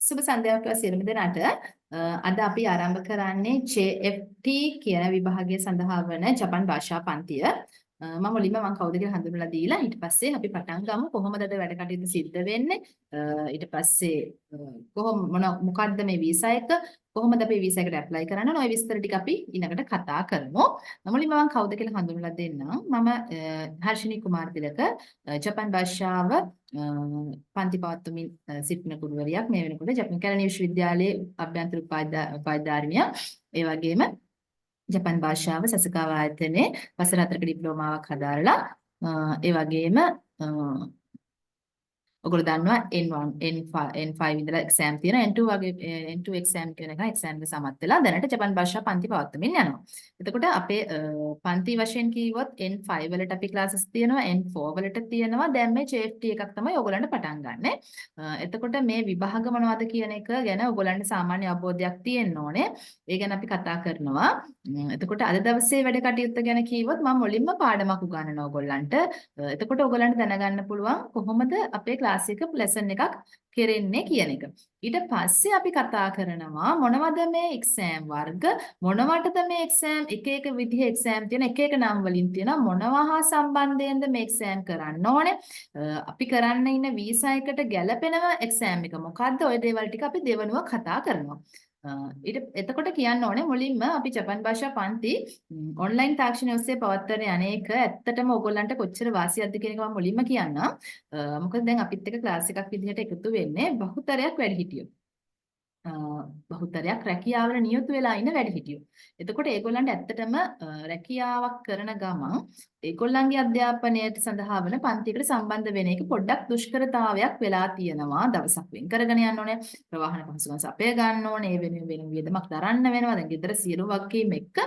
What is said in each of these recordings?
සුබ සන්ධ්‍යාවක් කියලා සියලුම දෙනාට අද අපි ආරම්භ කරන්නේ JFT කියන විභාගය සඳහා වන ජපන් භාෂා පන්තිය. මම කවුද කියලා හඳුන්වලා දීලා ඊට පස්සේ අපි පටන් ගමු කොහොමද වැඩ කටයුතු සිද්ධ වෙන්නේ. ඊට පස්සේ මොකක්ද මේ වීසා එක, කොහොමද අපි වීසා එකට ඇප්ලයි කරන්න ඕන, ওই විස්තර ටික අපි ඊළඟට කතා කරමු. මුලින්ම මම කවුද කියලා හඳුන්වලා දෙන්නම්. මම හර්ෂිනී කුමාර තිලක ජපන් භාෂාව පන්ති පවත්වමින් සිටින ගුරුවරියක්. මේ වෙනකොට ජපන් කැලණි විශ්වවිද්‍යාලයේ අභ්‍යන්තර උපාධිධාරිණිය. ඒ වගේම ජපන් භාෂාව සසකාව ආයතනයේ වසර 4ක ඩිප්ලෝමාවක් හදාරලා ඒ වගේම ඔයගොල්ලෝ දන්නවා N1 N5 ඉඳලා එක්සෑම් තියෙනවා. N2 වගේ N2 එක්සෑම් කියන එක එක්සෑම් එක සමත් වෙලා දැනට ජපන් භාෂා පන්ති පවත්වමින් යනවා. එතකොට අපේ පන්ති වශයෙන් කිව්වොත් N5 වලට අපි ක්ලාසස් තියෙනවා, N4 වලට තියෙනවා. දැන් මේ JFT එකක් තමයි ඔයගොල්ලන්ට පටන් ගන්න. එතකොට මේ විභාග මොනවද කියන එක ගැන ඔයගොල්ලන්ට සාමාන්‍ය අවබෝධයක් තියෙන්න ඕනේ. ඒ ගැන අපි කතා කරනවා. එතකොට අද දවසේ වැඩ කටයුත්ත ගැන කිව්වොත් මම මුලින්ම පාඩමක් උගන්වනවා ඔයගොල්ලන්ට. එතකොට ඔයගොල්ලන්ට දැනගන්න පුළුවන් කොහොමද අපේ ක්ලාස් එක ලෙසන් එකක් කෙරෙන්නේ කියන එක. ඊට පස්සේ අපි කතා කරනවා මොනවද මේ එක්සෑම් වර්ග, මොනවටද මේ එක්සෑම් එක විදිහේ එක්සෑම් තියෙන, එක නම් වලින් තියෙන මොනවා හා සම්බන්ධයෙන්ද මේ එක්සෑම් කරන්න ඕනේ. අපි කරන්න ඉන්න වීසා එකට ගැළපෙනව එක්සෑම් එක මොකද්ද? ওই දේවල් ටික අපි දෙවනුව කතා කරනවා. එතකොට කියන්න ඕනේ මුලින්ම අපි ජපන් භාෂා පන්ති ඔන්ලයින් තාක්ෂණය ඔස්සේ පවත්වන අනේක ඇත්තටම ඔයගොල්ලන්ට කොච්චර වාසියක්ද කියන එක මම මුලින්ම කියන්නම්. මොකද දැන් අපිත් එක්ක ක්ලාස් එකක් විදිහට එකතු වෙන්නේ බහුතරයක් වැඩිහිටියෝ. බහුතරයක් රැකියාවල නියුතු වෙලා ඉන්න වැඩිහිටියෝ. එතකොට ඒගොල්ලන්ට ඇත්තටම රැකියාවක් කරන ගමන් ඒගොල්ලන්ගේ අධ්‍යාපනයට සඳහා වන පන්තියකට සම්බන්ධ වෙන එක පොඩ්ඩක් දුෂ්කරතාවයක් වෙලා තියෙනවා. දවසක් වෙන් කරගෙන යන්න ඕනේ. ප්‍රවාහන පහසුකම් සපය ගන්න ඕනේ. ඒ වෙනුවෙන් වියදමක් දරන්න වෙනවා. දැන් ගෙදර සියලු වගකීම් එක්ක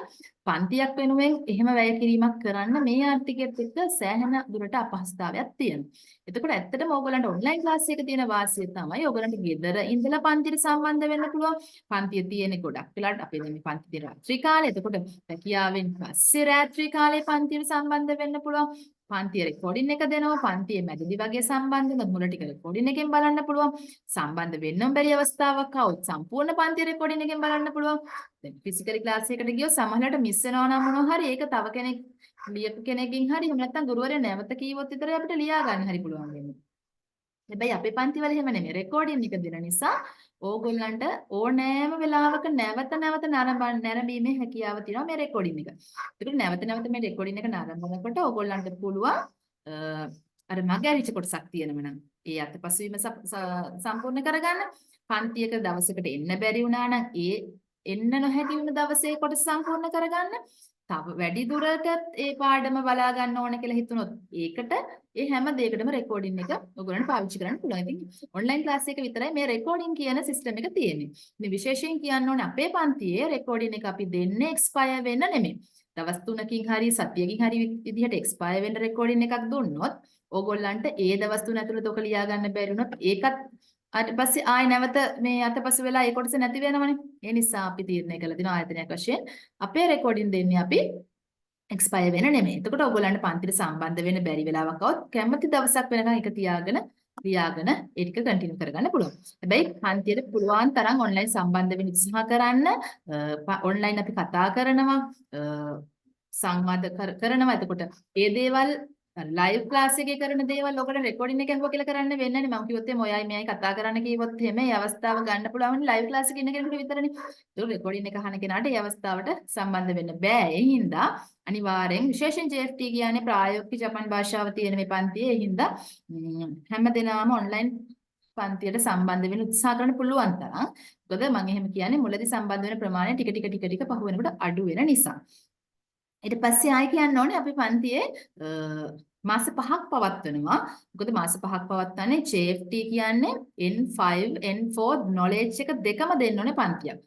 පන්තියක් වෙනුවෙන් එහෙම වැය කිරීමක් කරන්න මේ ආර්ථිකයත් එක්ක සෑහෙන දුරට අපහසුතාවයක් තියෙනවා. එතකොට ඇත්තටම ඕගොල්ලන්ට ඔන්ලයින් ක්ලාස් එකේ තියෙන වාසිය තමයි ඕගොල්ලන්ට ගෙදර ඉඳලා පන්තියට සම්බන්ධ වෙන්න පුළුවන්. පන්තිය තියෙන ගොඩක් වෙලාවට අපේ මේ පන්ති රාත්‍රී කාලේ. එතකොට රැකියාවෙන් පස්සේ රාත්‍රී කාලේ පන්තියට සම්බන්ධ වෙන්න පුළුවන්. පන්තිය රෙකෝඩින් එක දෙනවා. පන්තියේ මැදදී වගේ සම්බන්ධ වෙන මුල ටික රෙකෝඩින් එකෙන් බලන්න පුළුවන්. සම්බන්ධ වෙන්නම බැරි අවස්ථාවක් આવොත් සම්පූර්ණ පන්තිය රෙකෝඩින් එකෙන් බලන්න පුළුවන්. දැන් ෆිසිකලි ක්ලාස් එකකට ගියොත් සමහරවිට මිස් වෙනවා නම් මොනවා හරි ඒක තව කෙනෙක් ලියපු කෙනකින් හරි එහෙම නැත්නම් ගුරුවරයා නැවත කීවොත් විතරයි අපිට ලියා ගන්න හරි පුළුවන් වෙන්නේ. හැබැයි අපේ පන්ති වල එහෙම නෙමෙයි. රෙකෝඩින් එක දෙන නිසා ඕගොල්ලන්ට ඕනෑම වෙලාවක නැවත නැරඹීමේ හැකියාව තියෙනවා මේ රෙකෝඩින් එක. ඒකට නැවත මේ රෙකෝඩින් එක නරඹනකොට ඕගොල්ලන්ට පුළුවන් අර මගහැරිච්ච කොටසක් තියෙනවා නම් ඒ අතපසුවීම සම්පූර්ණ කරගන්න. පන්තියක දවසකට එන්න බැරි වුණා නම් ඒ එන්න නොහැකි වුණ දවසේ කොටස සම්පූර්ණ කරගන්න. තව වැඩි දුරටත් ඒ පාඩම බලා ගන්න ඕන කියලා හිතුනොත් ඒකට ඒ හැම දෙයකටම රෙකෝඩින් එක ඔයගොල්ලන්ට පාවිච්චි කරන්න පුළුවන්. ඉතින් ඔන්ලයින් ක්ලාස් එක විතරයි මේ රෙකෝඩින් කියන සිස්ටම් එක තියෙන්නේ. මේ විශේෂයෙන් කියන්න ඕනේ අපේ පන්තියේ රෙකෝඩින් එක අපි දෙන්නේ එක්ස්පයර් වෙන්න නෙමෙයි. දවස් 3කින් හරි සතියකින් හරි විදිහට එක්ස්පයර් වෙන්න රෙකෝඩින් එකක් දුන්නොත් ඕගොල්ලන්ට ඒ දවස් 3 ඇතුළත ඔක ලියා ගන්න බැරි වුණොත් ඒකත් ඊට පස්සේ ආයෙ නැවත මේ අතපසු වෙලා ඒ කොටස නැති වෙනවනේ. ඒ නිසා අපි තීරණය කළා දින ආයතනයක් වශයෙන් අපේ රෙකෝඩින් දෙන්නේ අපි එක්ස්පයර් වෙන නෙමෙයි. එතකොට ඔයගොල්ලන්ට පන්තිට සම්බන්ධ වෙන්න බැරි වෙලාවක් આવොත් කැමති දවසක් වෙනකන් එක තියාගෙන ලියාගෙන ඒ ටික කන්ටිනියු කරගන්න පුළුවන්. හැබැයි පන්තියට පුළුවන් තරම් ඔන්ලයින් සම්බන්ධ වෙන්න උත්සාහ කරන්න. ඔන්ලයින් අපි කතා කරනවා, සංවාද කරනවා. එතකොට ඒ දේවල් ලයිව් ක්ලාස් එකේ කරන දේවල් ඔකට රෙකෝඩින් එක අහුවා කියලා කරන්න වෙන්නේ නැහැ. මම කිව්වොත් එහේ මොයයි මෙයයි කතා කරන්න කිව්වොත් එහෙම මේ අවස්ථාව ගන්න පුළුවන් ලයිව් ක්ලාස් එකේ ඉන්න කෙනෙකුට විතරනේ. ඒක රෙකෝඩින් එක අහන කෙනාට මේ අවස්ථාවට සම්බන්ධ වෙන්න බෑ. ඒ හින්දා අනිවාර්යෙන් විශේෂයෙන් JFT කියන්නේ ප්‍රායෝගික ජපන් භාෂාව තියෙන මේ පන්තියේ. ඒ හින්දා හැමදෙනාම ඔන්ලයින් පන්තියට සම්බන්ධ වෙන්න උත්සාහ කරන්න පුළුවන් තරම්. මොකද මම එහෙම කියන්නේ මුලදී සම්බන්ධ වෙන ප්‍රමාණය ටික ටික පහු වෙනකොට අඩු වෙන නිසා. ඊට පස්සේ ආයි කියන්න ඕනේ අපි පන්තියේ මාස 5ක් පවත්වනවා. මොකද මාස 5ක් පවත්වන්නේ JFT කියන්නේ N5 N4 knowledge එක දෙකම දෙන්න ඕනේ පන්තියක්.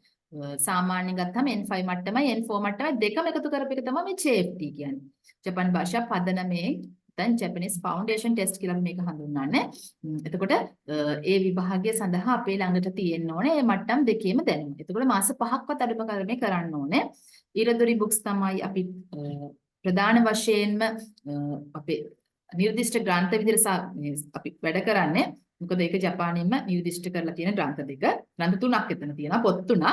සාමාන්‍යයෙන් ගත්තම N5 මට්ටමයි N4 මට්ටමයි දෙකම එකතු කරපු එක තමයි මේ JFT කියන්නේ. ජපන් භාෂා පදනමේ දැන් Japanese foundation test කියලා මේක හඳුන්වන්නේ. එතකොට ඒ විභාගය සඳහා අපේ ළඟට තියෙන්න ඕනේ මේ මට්ටම් දෙකේම දැනුම. එතකොට මාස 5ක්වත් අඩුම කරන්න ඕනේ. ඉරදොරි බුක්ස් තමයි අපි ප්‍රධාන වශයෙන්ම අපේ නිර්දිෂ්ට ග්‍රන්ථ විදිහට අපි වැඩ කරන්නේ. මොකද ඒක ජපානයෙන්ම නිර්දිෂ්ට කරලා තියෙන ග්‍රන්ථ දෙක. ග්‍රන්ථ තුනක් එතන තියෙනවා. පොත් තුනක්.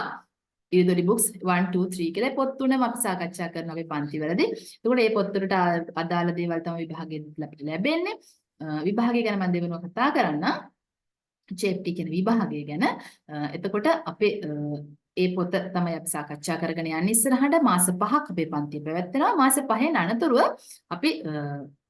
ඉරිදොරි බුක්ස් 1 2 3 කියලා පොත් තුනම අපි සාකච්ඡා කරනවා අපේ පන්තිවලදී. එතකොට මේ පොත් වලට අදාළ දේවල් තමයි විභාගයෙන් අපිට ලැබෙන්නේ. විභාගය ගැන මම දෙවෙනුව කතා කරන්න. චේප්ටි කියන විභාගය ගැන. එතකොට අපේ ඒ පොත තමයි අපි සාකච්ඡා කරගෙන යන්නේ ඉස්සරහට මාස 5ක් අපේ පන්තිය පැවැත්වෙනවා. මාස 5න් අනතුරුව අපි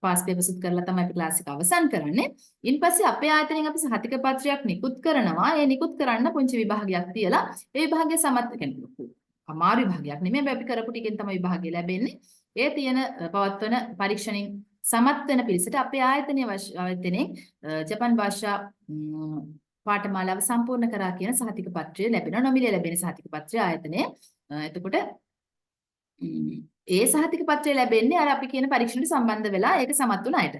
පාස් පේපර්ස් කරලා තමයි අපි ක්ලාස් එක අවසන් කරන්නේ. ඊපස්සේ අපේ ආයතනයෙන් අපි සහතික පත්‍රයක් නිකුත් කරනවා. ඒ නිකුත් කරන්න පුංචි විභාගයක් තියලා ඒ විභාගය සමත් කියන්නේ අමාරු විභාගයක් නෙමෙයි. අපි කරපු ටිකෙන් තමයි විභාගය ලැබෙන්නේ. ඒ තියෙන පවත්වන පරීක්ෂණෙන් සමත් වෙන පිරිසට අපේ ආයතනයේ ජපාන් භාෂා පාඨමාලාව සම්පූර්ණ කරා කියන සහතික පත්‍රය ලැබෙනවා. නොමිලේ ලැබෙන සහතික පත්‍රය ආයතනයේ. එතකොට ඒ සහතික පත්‍රය ලැබෙන්නේ අර අපි කියන පරීක්ෂණයට සම්බන්ධ වෙලා ඒක සමත් වුණ අයට.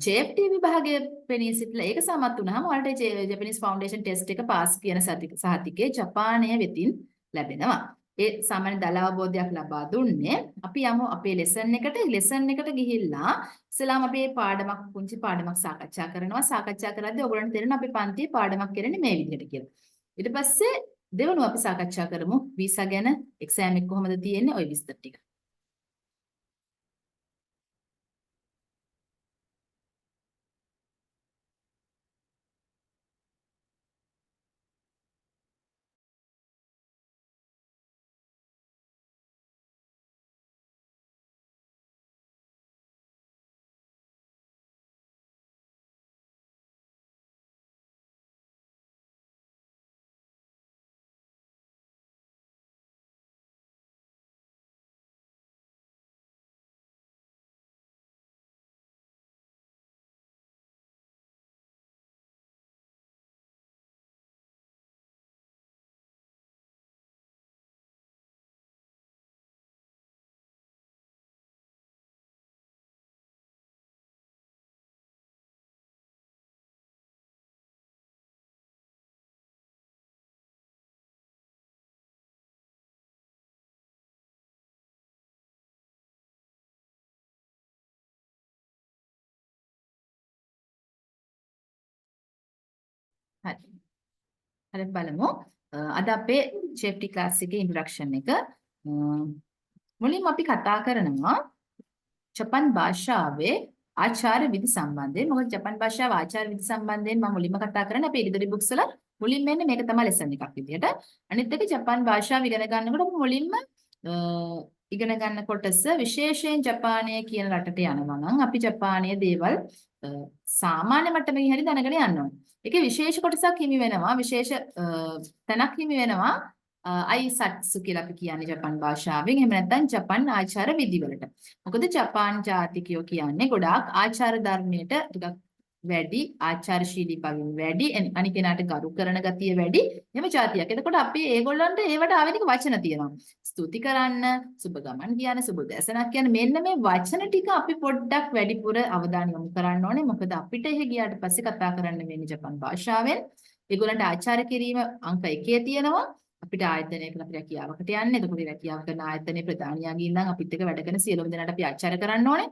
JFT විභාගයේ පෙනී සිටලා ඒක සමත් වුණාම ඔයාලට ජපනීස් ෆවුන්ඩේෂන් ටෙස්ට් එක පාස් කියන සහතිකේ ජපානය වෙතින් ලැබෙනවා. ඒ සාමාන්‍ය දල අවබෝධයක් ලබා දුන්නේ අපි යමු අපේ ලෙසන් එකට ගිහිල්ලා ඉස්සලාම අපි පාඩමක් පුංචි පාඩමක් සාකච්ඡා කරද්දී ඔයගොල්ලන්ට තේරෙන අපේ පන්තියේ පාඩමක් කරන්නේ මේ විදිහට කියලා. ඊට පස්සේ දෙවනුව අපි සාකච්ඡා කරමු වීසා ගැන එක්සෑම් එක කොහොමද තියෙන්නේ ওই විස්තර ටික. හරි. හරි බලමු. අද අපේ JFT ක්ලාස් එකේ ඉන්ට්‍රොඩක්ෂන් එක මුලින්ම අපි කතා කරනවා ජපන් භාෂාවේ ආචාර විධි සම්බන්ධයෙන්. මොකද ජපන් භාෂාව ආචාර විධි සම්බන්ධයෙන් මම මුලින්ම කතා කරන්නේ අපේ ඉරිදොරි බුක්ස් වල මුලින්ම එන්නේ මේක තමයි ලෙසන් එකක් විදියට. අනිත් එක ජපන් භාෂාව ඉගෙන ගන්නකොට මුලින්ම ඉගෙන ගන්න කොටස විශේෂයෙන් ජපානය කියන රටට යනවා නම් අපි ජපානයේ දේවල් සාමාන්‍ය මට්ටමකින් හරි දැනගෙන යන්න ඕනේ. ඒකේ විශේෂ කොටසක් හිමි වෙනවා විශේෂ තැනක් හිමි වෙනවා අයිසට්සු කියලා අපි කියන්නේ ජපන් භාෂාවෙන්. එහෙම නැත්නම් ජපන් ආචාර විධි වලට. මොකද ජපාන් ජාතිකයෝ කියන්නේ ගොඩාක් ආචාර ධර්මයට ටිකක් වැඩි ආචාරශීලී බවින් වැඩි අනිත් කෙනාට ගරු කරන ගතිය වැඩි එහෙම જાතියක්. එතකොට අපි ඒගොල්ලන්ට ඒවට ආවෙනික වචන තියෙනවා. ස්තුති කරන්න, සුබ ගමන් කියන, සුබ දැසනක් කියන මෙන්න මේ වචන ටික අපි පොඩ්ඩක් වැඩිපුර අවධානය යොමු කරන්න ඕනේ. මොකද අපිට එහෙ ගියාට පස්සේ කතා කරන්න වෙන්නේ ජපන් භාෂාවෙන්. ඒගොල්ලන්ට ආචාර කිරීම අංක 1 තියෙනවා. අපිට ආයතනයකට අපි රැකියාවකට යන්නේ. එතකොට රැකියාව කරන ආයතනයේ ප්‍රධානියාගේ ඉඳන් අපිත් එක්ක වැඩ කරන සියලුම දෙනාට අපි ආචාර කරන්න ඕනේ.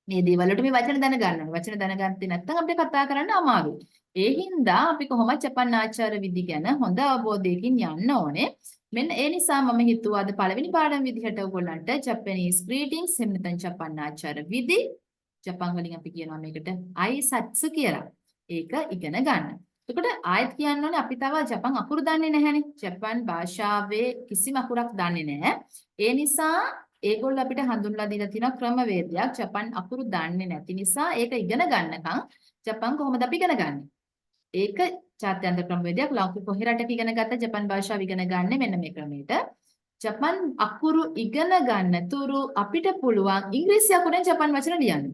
මේ දේවල් වලට මේ වචන දැනගන්න ඕනේ. වචන දැනගත්තේ නැත්නම් අපිට කතා කරන්න අමාරුයි. ඒ හින්දා අපි කොහොමද ජපන් ආචාර විධි ගැන හොඳ අවබෝධයකින් යන්න ඕනේ. මෙන්න ඒ නිසා මම හිතුවා අද පළවෙනි පාඩම විදිහට ඔයගොල්ලන්ට ජපනීස් ග්‍රීටින්ග්ස් එහෙම නැත්නම් ජපන් ආචාර විධි ජපන් වලින් අපි කියනවා මේකට අයිසත්සු කියලා. ඒක ඉගෙන ගන්න. එතකොට ආයෙත් කියන්න ඕනේ අපි තව ජපන් අකුරු දන්නේ නැහැනේ. ජපන් භාෂාවේ කිසිම අකුරක් දන්නේ නැහැ. ඒ නිසා ඒගොල්ලෝ අපිට හඳුන්වලා දීලා තියෙන ක්‍රමවේදයක් ජපන් අකුරු දන්නේ නැති නිසා ඒක ඉගෙන ගන්නකම් ජපන් කොහොමද අපි ඉගෙන ගන්නේ? ඒක ජාත්‍යන්තර ක්‍රමවේදයක්. ලෞකික කොහේ රටක ඉගෙන ගත්ත ජපන් භාෂාව ඉගෙන ගන්න මෙන්න මේ ක්‍රමයට. ජපන් අකුරු ඉගෙන ගන්න තුරු අපිට පුළුවන් ඉංග්‍රීසි අකුරෙන් ජපන් වචන ලියන්න.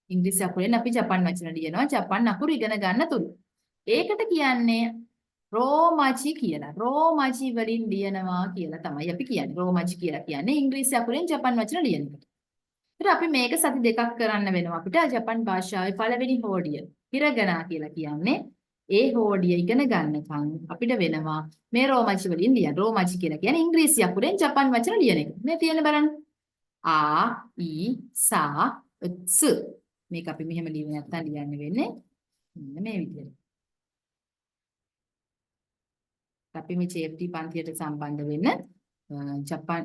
ඉංග්‍රීසි අකුරෙන් අපි ජපන් වචන ලියනවා ජපන් අකුරු ඉගෙන ගන්න තුරු. ඒකට කියන්නේ රෝමාචි කියලා. රෝමාචි වලින් ලියනවා කියලා තමයි අපි කියන්නේ. රෝමාචි කියලා කියන්නේ ඉංග්‍රීසි අකුරෙන් ජපන් වචන ලියන එකට. ඊට අපි මේක සති දෙකක් කරන්න වෙනවා අපිට ජපන් භාෂාවේ පළවෙනි හෝඩිය හිරගනා කියලා කියන්නේ. ඒ හෝඩිය ඉගෙන ගන්නකම් අපිට වෙනවා මේ රෝමාචි වලින් ලියන්න. රෝමාචි කියලා කියන්නේ ඉංග්‍රීසි අකුරෙන් ජපන් වචන ලියන එක. මේ තියෙන බලන්න. ආ ඊ සා ත්ස් මේක අපි මෙහෙම ලියුවේ නැත්නම් ලියන්න වෙන්නේ මෙන්න මේ විදිහට. අපි මේ චේප්ටි පන්තියට සම්බන්ධ වෙන්න ජපාන්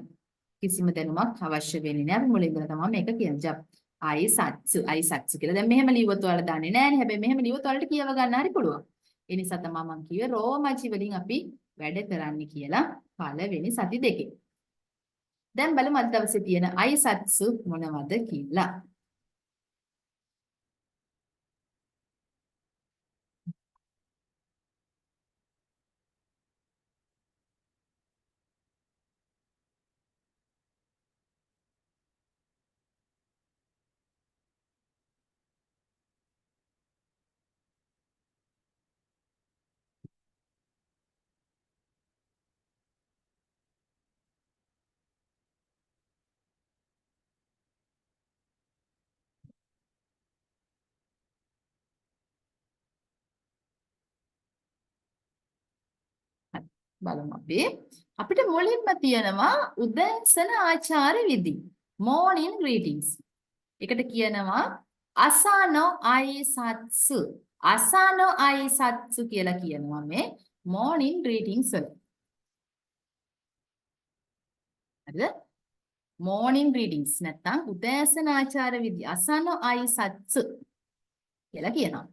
කිසිම දැනුමක් අවශ්‍ය වෙන්නේ නැහැ. අපි මුලින් ඉඳලා තමයි මේක කියන්නේ. අයිසත්සු කියලා. දැන් මෙහෙම ලියුවොත් ඔයාලා දන්නේ නැහැනේ. හැබැයි මෙහෙම ලියුවොත් ඔයාලට කියව ගන්න හරි පුළුවන්. ඒ නිසා තමයි මම කිව්වේ රෝමජි වලින් අපි වැඩ කරන්නේ කියලා පළවෙනි සති දෙකේ. දැන් බලමු අද දවසේ තියෙන අයිසත්සු මොනවද කියලා. බලමු අපි. අපිට මුලින්ම තියෙනවා උදෑසන ආචාර විධි. morning greetings. එකට කියනවා අසානෝ අයිසත්සු. අසානෝ අයිසත්සු කියලා කියනවා මේ morning greetings වල. හරිද? morning greetings නැත්නම් උදෑසන ආචාර විධි අසානෝ අයිසත්සු කියලා කියනවා.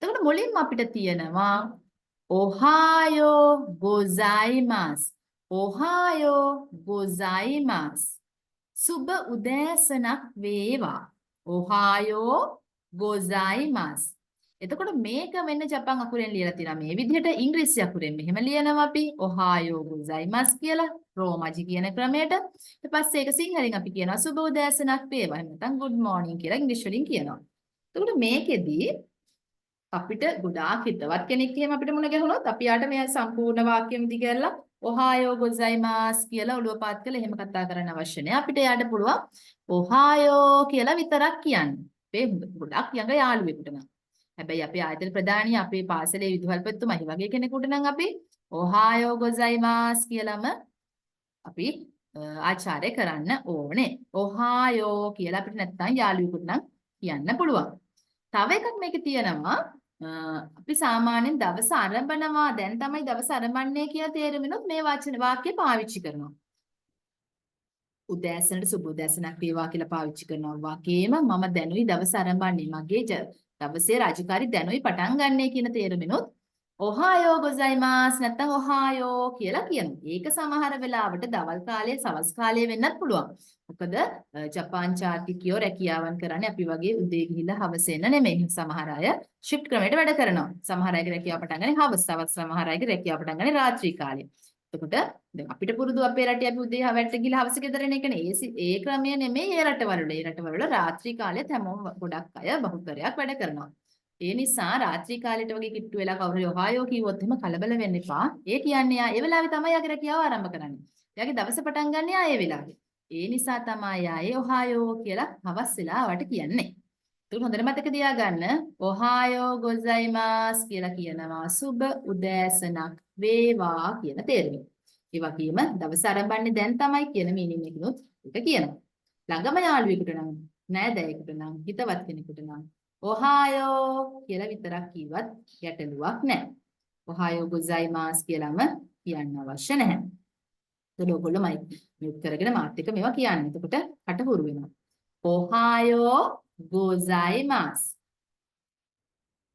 එතකොට මුලින්ම අපිට තියෙනවා ඔහායෝ ගොසයිමාස්. ඔහායෝ ගොසයිමාස්. සුබ උදෑසනක් වේවා. ඔහායෝ ගොසයිමාස්. එතකොට මේක වෙන්න ජපන් අකුරෙන් ලියලා තියෙනවා මේ විදිහට. ඉංග්‍රීසි අකුරෙන් මෙහෙම ලියනවා අපි ඔහායෝ ගොසයිමාස් කියලා රෝමජි කියන ක්‍රමයට. ඊට පස්සේ ඒක සිංහලෙන් අපි කියනවා සුබ උදෑසනක් වේවා. එහෙම නැත්නම් good morning කියලා ඉංග්‍රීසි වලින් කියනවා. එතකොට මේකෙදී අපිට ගොඩාක් හිතවත් කෙනෙක් එහෙම අපිට මුණ ගැහුණොත් අපි යාට මේ සම්පූර්ණ වාක්‍යෙම දිගහැරලා ඔහායෝ ගොසයිමාස් කියලා ඔළුව පාත් කරලා එහෙම කතා කරන්න අවශ්‍ය නැහැ. අපිට යාට පුළුවන් ඔහායෝ කියලා විතරක් කියන්න. අපේ ගොඩක් යඟ යාළුවෙකුට නම්. හැබැයි අපේ ආයතන ප්‍රධානිය අපේ පාසලේ විදුහල්පතිතුමා වගේ කෙනෙකුට නම් අපි ඔහායෝ ගොසයිමාස් කියලාම අපි ආචාර්ය කරන්න ඕනේ. ඔහායෝ කියලා අපිට නැත්තම් යාළුවෙකුට නම් කියන්න පුළුවන්. තව එකක් මේකේ තියෙනවා අපි සාමාන්‍යයෙන් දවස ආරම්භනවා දැන් තමයි දවස ආරම්භන්නේ කියලා තේරුමිනුත් මේ වාක්‍ය පාවිච්චි කරනවා. උදෑසනට සුබ උදෑසනක් වේවා කියලා පාවිච්චි කරනවා. වගේම මම දැනුයි දවස ආරම්භන්නේ මගේ දවසේ රාජකාරි දැනුයි පටන් ගන්නයි කියන තේරුමිනුත් ඔහායෝ ගොසයිමාස් නැත්නම් ඔහායෝ කියලා කියනවා. ඒක සමහර වෙලාවට දවල් කාලයේ සවස් කාලයේ වෙන්නත් පුළුවන්. මොකද ජපාන් ජාතිකයෝ රැකියාවන් කරන්නේ අපි වගේ උදේ ගිහිල්ලා හවස එන්න නෙමෙයි. සමහර අය ෂිෆ්ට් ක්‍රමයට වැඩ කරනවා. සමහර අයගේ රැකියාව පටන් ගන්නේ හවස, සමහර අයගේ රැකියාව පටන් ගන්නේ රාත්‍රී කාලේ. එතකොට දැන් අපිට පුරුදු අපේ රටේ අපි උදේ හැවැට්ට ගිහලා හවස ගෙදර එන එකනේ. ඒ ක්‍රමය නෙමෙයි ඒ රටවල. ඒ රටවල රාත්‍රී කාලෙත් හැමෝම ගොඩක් අය බහුතරයක් වැඩ කරනවා. ඒ නිසා රාත්‍රී කාලෙට වගේ කිට්ටු වෙලා කවුරු හරි ඔහායෝ කිව්වොත් එහෙම කලබල වෙන්න එපා. ඒ කියන්නේ යා ඒ වෙලාවේ තමයි යාගේ රැකියාව ආරම්භ කරන්නේ. එයාගේ දවස පටන් ගන්න යා ඒ වෙලාවේ. ඒ නිසා තමයි යා ඒ ඔහායෝ කියලා හවස් වෙලාවට කියන්නේ. ඒක හොඳට මතක තියාගන්න. ඔහායෝ ගොසයිමාස් කියලා කියනවා සුබ උදෑසනක් වේවා කියන තේරුම. ඒ වගේම දවස ආරම්භන්නේ දැන් තමයි කියන මීනින් එකනොත් ඒක කියනවා. ළඟම යාළුවෙකුට නම් නෑදෑයෙකුට නම් හිතවත් කෙනෙකුට නම් ඔහායෝ කියලා විතරක් කිව්වත් ගැටලුවක් නැහැ. ඔහායෝ ගොසයිමාස් කියලාම කියන්න අවශ්‍ය නැහැ. එතකොට ඔයගොල්ලෝ මියුට් කරගෙන මාත් එක්ක මේවා කියන්න. එතකොට කට හුරු වෙනවා. ඔහායෝ ගොසයිමාස්.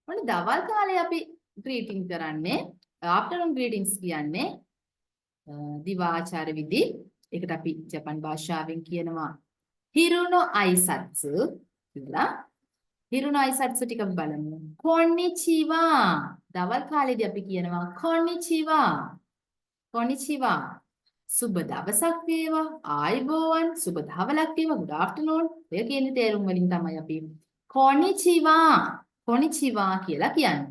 මොන දවල් කාලේ අපි ග්‍රීටින් කරන්නේ ආෆ්ටර්නූන් ග්‍රීටින්ස් කියන්නේ දිවාචාර විදි. ඒකට අපි ජපන් භාෂාවෙන් කියනවා හිරුනෝ අයිසත්සු කියලා. හිරුනෝ අයිසත්සු ටික බලමු. කොන්නිචිවා. දවල් කාලේදී අපි කියනවා කොන්නිචිවා. කොන්නිචිවා. සුබ දවසක් වේවා. ආයුබෝවන්. සුබ දහවලක් වේවා. good afternoon. ඔය කියන්නේ තේරුම් වලින් තමයි අපි කොන්නිචිවා. කොන්නිචිවා කියලා කියන්නේ.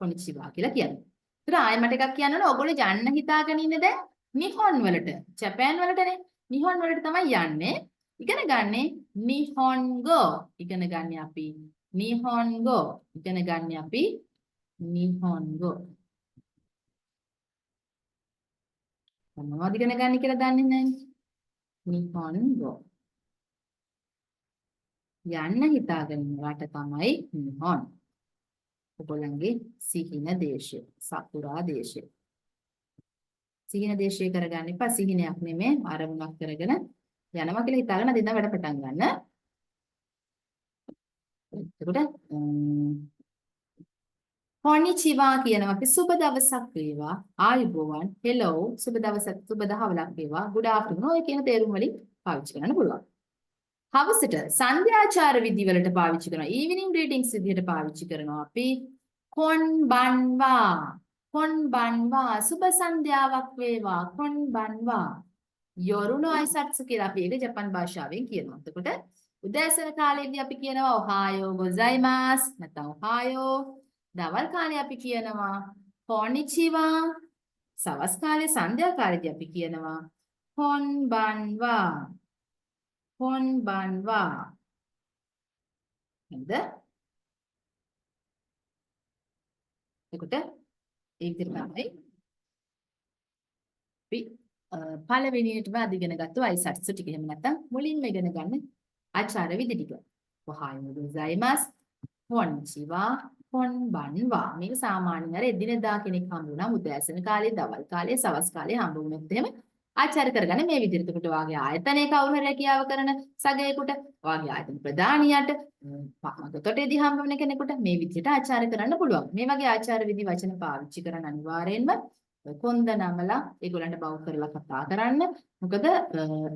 කොන්නිචිවා කියලා කියන්නේ. ඒතර ආයෙ මට එකක් කියන්න ඕන. ඔයගොල්ලෝ යන්න හිතාගෙන ඉන්නේ දැන් නිහොන් වලට. ජපාන් වලටනේ. නිහොන් වලට තමයි යන්නේ. ඉගෙන ගන්නෙ නිහොන්ගෝ. ඉගෙන ගන්න අපි නිහොන්ගෝ. ඉගෙන ගන්න අපි නිහොන්ගෝ. මොනවද ඉගෙන ගන්න කියලා දන්නේ නැහැ. නිහොන්ගෝ. යන්න හිතාගෙන ඉන්න රට තමයි නිහොන්. ඔයගොල්ලන්ගේ සිහින දේශය, සපුරා දේශය. සිහින දේශය කරගන්න එපා. සිහිනයක් නෙමෙයි අරමුණක් කරගෙන යනවා කියලා හිතාගෙන දෙන්න වැඩ පටන් ගන්න. එතකොට කොනිචිවා කියනවා අපි සුබ දවසක් වේවා. ආයුබෝවන්. හෙලෝ සුබ දවසක් සුබ දහවලක් වේවා. good afternoon ඔය කියන තේරුම් වලින් පාවිච්චි කරන්න පුළුවන්. හවසට සංධ්‍යාචාර විදි වලට පාවිච්චි කරනවා. ඊවිනිං ග්‍රීටින්ග්ස් විදිහට පාවිච්චි කරනවා අපි කොන්බන්වා. කොන්බන්වා සුබ සන්ධ්‍යාවක් වේවා. කොන්බන්වා. යොරුනෝ අයිසත්සු කියලා අපි ඒක ජපන් භාෂාවෙන් කියනවා. එතකොට උදෑසන කාලේදී අපි කියනවා ඔහායෝ ගොසයිමාස් නැත්නම් ඔහායෝ. දවල් කාලේ අපි කියනවා කොනිචිවා. සවස් කාලේ සන්ධ්‍යා කාලේදී අපි කියනවා කොන්බන්වා. කොන්බන්වා. හරිද? එතකොට ඒ විදිහට තමයි අපි පළවෙනියටම අධිගෙන ගත්ත අයිසත්සු ටික. එහෙම නැත්නම් මුලින්ම ඉගෙන ගන්න ආචාර විදි ටික. ඔහායෝ ගොසයිමාස්. කොන්චිවා. කොන්බන්වා. මේක සාමාන්‍යයෙන් අර එදිනෙදා කෙනෙක් හම්බ වුණා උදෑසන කාලේ, දවල් කාලේ, සවස් කාලේ හම්බ වුණොත් එහෙම ආචාර කරගන්න මේ විදිහට. එතකොට වාගේ ආයතනයේ කවුරු හරි රැකියාව කරන සගයෙකුට, වාගේ ආයතන ප්‍රධානියට, මගතොටේදී හම්බ වෙන කෙනෙකුට මේ විදිහට ආචාර කරන්න පුළුවන්. මේ වගේ ආචාර විදි වචන පාවිච්චි කරන අනිවාර්යෙන්ම කොන්ද නමලා ඒගොල්ලන්ට බව කරලා කතා කරන්න. මොකද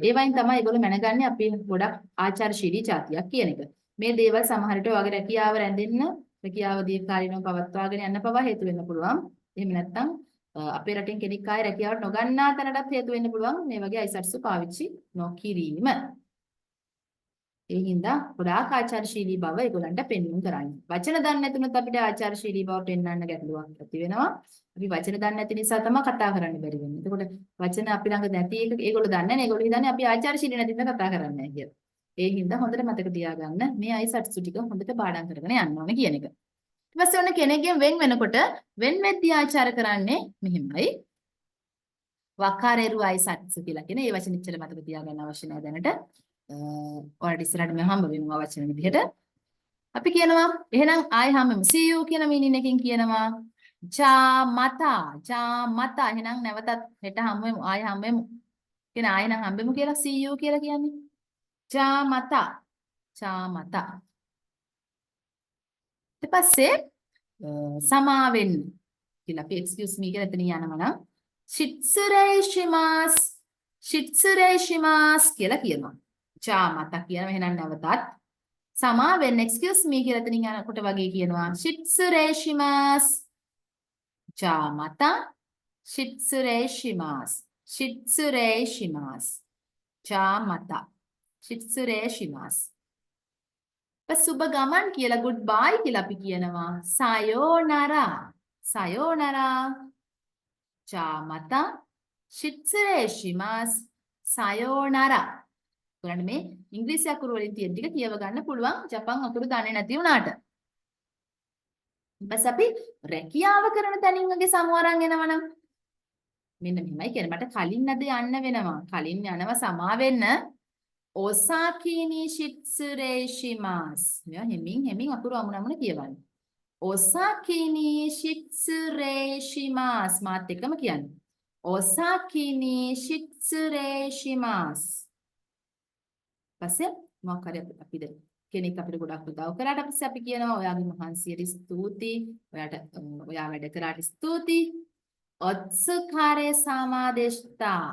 ඒ වයින් තමයි ඒගොල්ලෝ මැනගන්නේ අපි ගොඩක් ආචාරශීලී જાතියක් කියන එක. මේ දේවල් සමහර විට වාගේ රැකියාව රැඳෙන්න, රැකියාව දීර්ඝකාලීනව පවත්වාගෙන යන්න පවා හේතු වෙන්න පුළුවන්. එහෙම නැත්නම් අපේ රටින් කෙනෙක් ආයේ රැකියාවට නොගන්නා තැනටත් හේතු වෙන්න පුළුවන් මේ වගේ අයිසත්සු පාවිච්චි නොකිරීම. ඒ හින්දා ගොඩාක් ආචාරශීලී බව ඒගොල්ලන්ට පෙන්වන්න කරන්නේ. වචන දන්නේ නැතුනොත් අපිට ආචාරශීලී බව පෙන්වන්න ගැටලුවක් ඇති වෙනවා. අපි වචන දන්නේ නැති නිසා තමයි කතා කරන්න බැරි වෙන්නේ. එතකොට වචන අපි ළඟ නැති එක ඒගොල්ලෝ දන්නේ නැහැ. ඒගොල්ලෝ හිතන්නේ අපි ආචාරශීලී නැති නිසා කතා කරන්නේ නැහැ කියලා. ඒ හින්දා හොඳට මතක තියාගන්න මේ අයිසත්සු ටික හොඳට පාඩම් කරගෙන යන්න ඕනේ කියන එක. ඊට පස්සේ ඔන්න කෙනෙක්ගෙන් වෙන් වෙනකොට වෙන් වෙද්දී ආචාර කරන්නේ මෙහෙමයි. වකාරේරු අයිසත්සු කියලා කියන ඒ වචන ඉච්චර මතක තියාගන්න අවශ්‍ය නැහැ දැනට. ඔයාලට ඉස්සරහට මම හම්බ වෙනවා වචන විදිහට. අපි කියනවා එහෙනම් ආයි හම්බෙමු. see you කියන මීනින් එකෙන් කියනවා ජා මතා. එහෙනම් නැවතත් හෙට හම්බෙමු. ආයි හම්බෙමු. කියන ආයි නම් හම්බෙමු කියලා see you කියලා කියන්නේ. ජා මතා. ඊට පස්සේ සමාවෙන්න කියලා අපි excuse me කියලා එතන යනවා නම් shitsureishimasu කියලා කියනවා. ජා මතා කියනවා එහෙනම් නැවතත් සමාවෙන්න excuse me කියලා එතනින් යනකොට වගේ කියනවා shitsureishimasu. ජා මතා shitsureishimasu. ජා මතා shitsureishimasu. සුබ ගමන් කියලා good bye කියලා අපි කියනවා sayonara. ජා මතා shitsureishimasu. sayonara. ඔයාලට මේ ඉංග්‍රීසි අකුරු වලින් තියෙන ටික කියව ගන්න පුළුවන් ජපන් අකුරු දන්නේ නැති වුණාට. ඊපස් අපි රැකියාව කරන තැනින් වගේ සමවරන් එනවනම් මෙන්න මෙහෙමයි කියන්නේ. මට කලින් අද යන්න වෙනවා. කලින් යනවා සමා වෙන්න. ඔසාකිනි shitsureishimasu. මෙයා හෙමින් අකුරු අමුණමුණ කියවන්න. ඔසාකිනි shitsureishimasu. මාත් එක්කම කියන්නේ. ඔසාකිනි shitsureishimasu. පස්සේ මොකක් හරි අපිට කෙනෙක් අපිට ගොඩක් උදව් කරාට පස්සේ අපි කියනවා ඔයාගේ මහන්සියට ස්තුතියි. ඔයා වැඩ කරාට ස්තුතියි. ඔත්සුකාරේ සමාදේෂ්ඨා.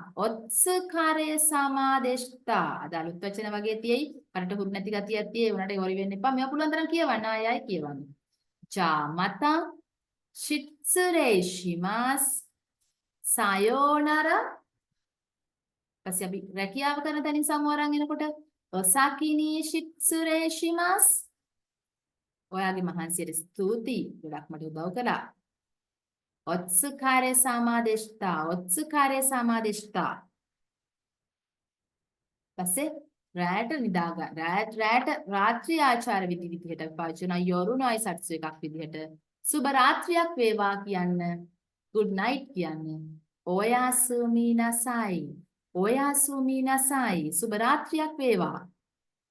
අද අලුත් වචන වගේ තියෙයි. කරට හුරු නැති ගතියක් තියෙයි. උනට හොරි වෙන්න එපා. මේවා පුළුවන් තරම් කියවන්න. ආයෙ කියවන්න. ජා මතා shitsureishimasu. sayonara. පස්සේ අපි රැකියාව කරන තැනින් සමවරන් එනකොට ඔසාකිනි shitsureishimasu. ඔයාගේ මහන්සියට ස්තුතියි. ගොඩක් මට උදව් කළා. ඔත්සුකාරේ සමාදේෂ්ඨා. පස්සේ රැට නිදාගන්න. රැට රාත්‍රී ආචාර විදි විදිහට පාවිච්චි කරන යොරුනෝ අයිසත්සු එකක් විදිහට සුබ රාත්‍රියක් වේවා කියන්න. good night කියන්න. ඔයාසුමි නසයි. සුබ රාත්‍රියක් වේවා.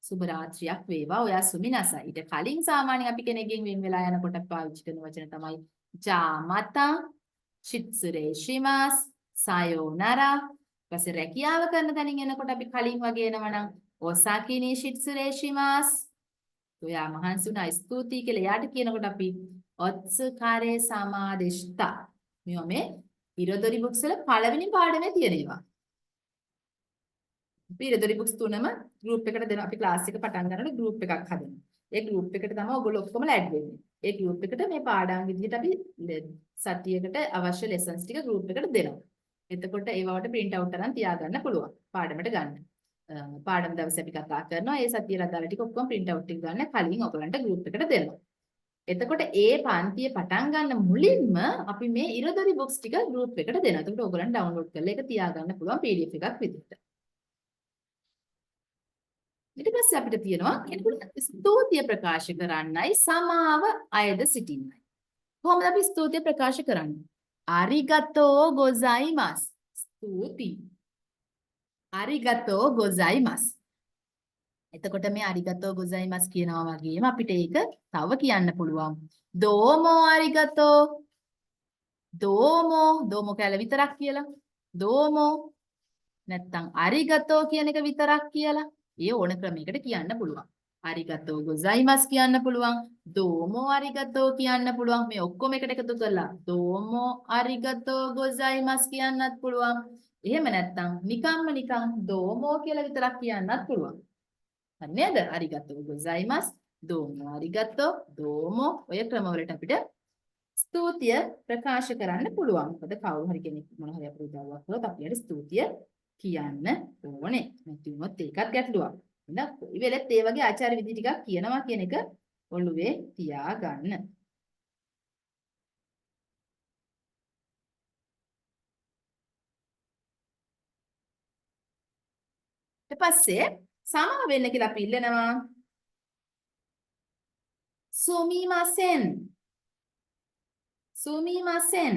සුබ රාත්‍රියක් වේවා. ඔයා සුමිනසයි. ඊට කලින් සාමාන්‍යයෙන් අපි කෙනෙක්ගෙන් වෙන් වෙලා යනකොට පාවිච්චි කරන වචන තමයි ජාමතා, චිත්සුරේෂිමාස්, සයෝනරා. ඊපස්සේ රැකියාව කරන තැනින් එනකොට අපි කලින් වගේ එනවා නම් ඔසාකිනි චිත්සුරේෂිමාස්. ඔයා මහන්සි වුණා ස්තුතියි කියලා එයාට කියනකොට අපි ඔත්සුකාරේ සමාදෙෂ්ඨා. මේවා මේ ඉරදොරි බුක්ස් වල පළවෙනි පාඩමේ තියෙන ඒවා. අපි ඉරදොරි බුක්ස් තුනම ගෲප් එකකට දෙනවා. අපි ක්ලාස් එක පටන් ගන්නකොට ගෲප් එකක් හදනවා. ඒ ගෲප් එකට තමයි ඔයගොල්ලෝ ඔක්කොම ඇඩ් වෙන්නේ. ඒ ගෲප් එකට මේ පාඩම් විදිහට අපි සතියකට අවශ්‍ය ලෙසන්ස් ටික ගෲප් එකට දෙනවා. එතකොට ඒවට print out කරන් තියාගන්න පුළුවන්. පාඩමට ගන්න. පාඩම් දවසේ අපි කතා කරනවා. ඒ සතියේ අදාළ ටික ඔක්කොම print out ටික ගන්න කලින් ඔයගලන්ට group එකට දෙනවා. එතකොට ඒ පන්තිය පටන් ගන්න මුලින්ම අපි මේ ඉරදොරි බොක්ස් ටික group එකට දෙනවා. එතකොට ඔයගලන්ට download කරලා ඒක තියාගන්න පුළුවන් PDF එකක් විදිහට. ඊට පස්සේ අපිට තියෙනවා කෙනෙකුට ස්තුතිය ප්‍රකාශ කරන්නයි සමාව අයද සිටින්නයි. කොහොමද අපි ස්තුතිය ප්‍රකාශ කරන්නේ? අරිගතෝ ගොසයිමස්. ස්තුති. අරිගතෝ ගොසයිමස්. එතකොට මේ අරිගතෝ ගොසයිමස් කියනවා වගේම අපිට ඒක තව කියන්න පුළුවන්. දෝමෝ අරිගතෝ. දෝමෝ කියලා විතරක් කියලා. දෝමෝ නැත්තම් අරිගතෝ කියන එක විතරක් කියලා. ඒ ඕන ක්‍රමයකට කියන්න පුළුවන්. අරිගතෝ ගොසයිමස් කියන්න පුළුවන්. දෝමෝ අරිගතෝ කියන්න පුළුවන්. මේ ඔක්කොම එකට එකතු කරලා දෝමෝ අරිගතෝ ගොසයිමස් කියන්නත් පුළුවන්. එහෙම නැත්නම් නිකන් දෝමෝ කියලා විතරක් කියන්නත් පුළුවන්. හරි නේද? අරිගතෝ ගොසයිමස්, දෝමෝ අරිගතෝ, දෝමෝ ඔය ක්‍රමවලට අපිට ස්තුතිය ප්‍රකාශ කරන්න පුළුවන්. මොකද කවුරු හරි කෙනෙක් මොන හරි අපිට උදව්වක් කළොත් අපිට ස්තුතිය කියන්න ඕනේ. නැති වුණොත් ඒකත් ගැටලුවක්. එහෙනම් කොයි වෙලෙත් ඒ වගේ ආචාර විදි ටිකක් කියනවා කියන එක ඔළුවේ තියාගන්න. ඊට පස්සේ සමා වෙන්න කියලා අපි ඉල්ලනවා. සුමිමාසෙන්. සුමිමාසෙන්.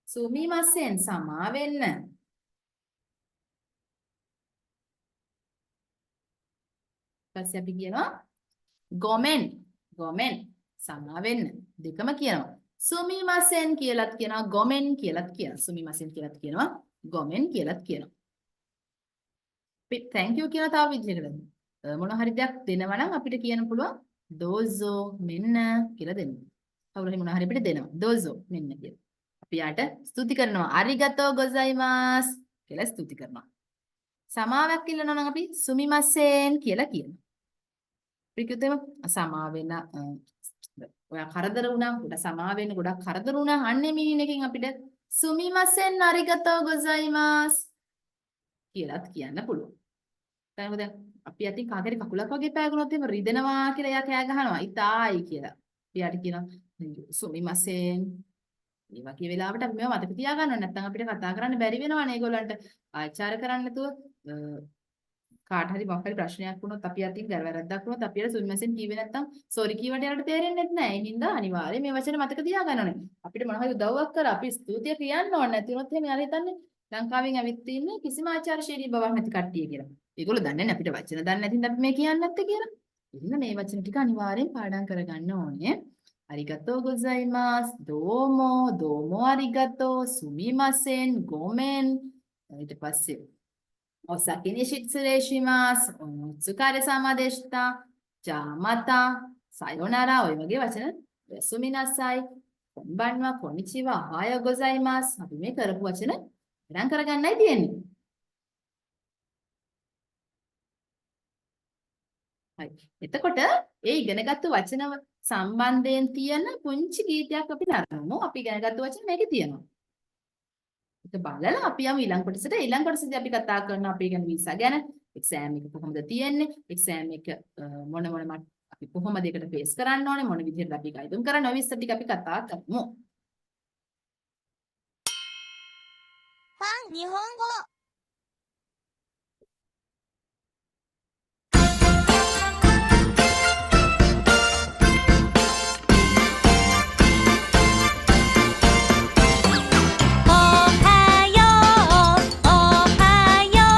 සුමිමාසෙන් සමා වෙන්න. ඊපස්සේ අපි කියනවා ගොමෙන්. ගොමෙන් සමා වෙන්න. දෙකම කියනවා. සුමිමාසෙන් කියලාත් කියනවා ගොමෙන් කියලාත් කියනවා. සුමිමාසෙන් කියලාත් කියනවා ගොමෙන් කියලාත් කියනවා. අපි thank you කියන තව විදිහකට මොන හරි දෙයක් දෙනවා නම් අපිට කියන්න පුළුවන් දෝසෝ මෙන්න කියලා දෙන්න. කවුරු හරි මොන හරි අපිට දෙනවා. දෝසෝ මෙන්න කියලා. අපි යාට ස්තුති කරනවා. අරිගතෝ ගොසයිමාස් කියලා ස්තුති කරනවා. සමාවක් ඉල්ලනවා නම් අපි සුමිමාසෙන් කියලා කියනවා. අපි කිව්වොත් සමා වෙන ඔයා කරදර වුණා, උඩ සමා වෙන්න ගොඩක් කරදර වුණා. අන්නේ මීන් එකෙන් අපිට සුමිමාසෙන් අරිගතෝ ගොසයිමාස් කියලාත් කියන්න පුළුවන්. දැන් අපි අතින් කාගෙරි කකුලක් වගේ පෑගුණොත් එහෙම රිදෙනවා කියලා එයා කෑ ගහනවා. ඉතායි කියලා. එයාට කියනවා සුමිමාසෙන්. මේ වගේ වෙලාවට අපි මේවා මතක තියාගන්න ඕනේ. නැත්නම් අපිට කතා කරන්න බැරි වෙනවනේ ඒගොල්ලන්ට. ආචාර කරන්න නැතුව කාට හරි මොකක් හරි ප්‍රශ්නයක් වුණොත් අපි අතින් වැරද්දක් වුණොත් අපි අර සුමිමාසෙන් කිව්වේ නැත්නම් සෝරි කීවට යාට තේරෙන්නේ නැහැ. ඒ හින්දා අනිවාර්යයෙන් මේ වචන මතක තියාගන්න ඕනේ. අපිට මොන හරි උදව්වක් කරලා අපි ස්තුතිය කියන්න ඕනේ. නැති වුණොත් එහෙම යාර හිතන්නේ ලංකාවෙන් ඇවිත් ඉන්නේ කිසිම ආචාරශීලී බවක් නැති කට්ටිය කියලා. ඒගොල්ලෝ දන්නේ නැහැ අපිට වචන දන්නේ නැති හින්දා අපි මේ කියන්නේ නැත්තේ කියලා. ඉතින් මේ වචන ටික අනිවාර්යෙන් පාඩම් කරගන්න ඕනේ. අරිගතෝ ගොසයිමාස්, දෝමෝ, දෝමෝ අරිගතෝ, සුමිමාසෙන්, ගොමෙන්. ඊට පස්සේ ඔසකිනි ශිත්සුරේෂිමාස්, ඔත්සුකාරේ සමාදෙෂ්ඨා, ජාමතා, සයෝනාරා ඔය වගේ වචන සුමිනසයි, කොම්බන්වා, කොනිචිවා, ආය ගොසයිමාස් අපි මේ කරපු වචන ගණන් කරගන්නයි තියෙන්නේ. හරි. එතකොට ඒ ඉගෙනගත්තු වචන සම්බන්ධයෙන් තියෙන පුංචි ගීතයක් අපි නරමු. අපි ඉගෙනගත්තු වචන මේකේ තියෙනවා. ඒක බලලා අපි යමු ඊළඟ කොටසට. ඊළඟ කොටසදී අපි කතා කරනවා අපි ඉගෙන වීසා ගැන. එක්සෑම් එක කොහොමද තියෙන්නේ? එක්සෑම් එක මොන අපි කොහොමද ඒකට ෆේස් කරන්න ඕනේ? මොන විදිහට අපි ගයිඩුම් කරන්න ඕනේ? විස්තර ටික අපි කතා කරමු. 日本語 おはよう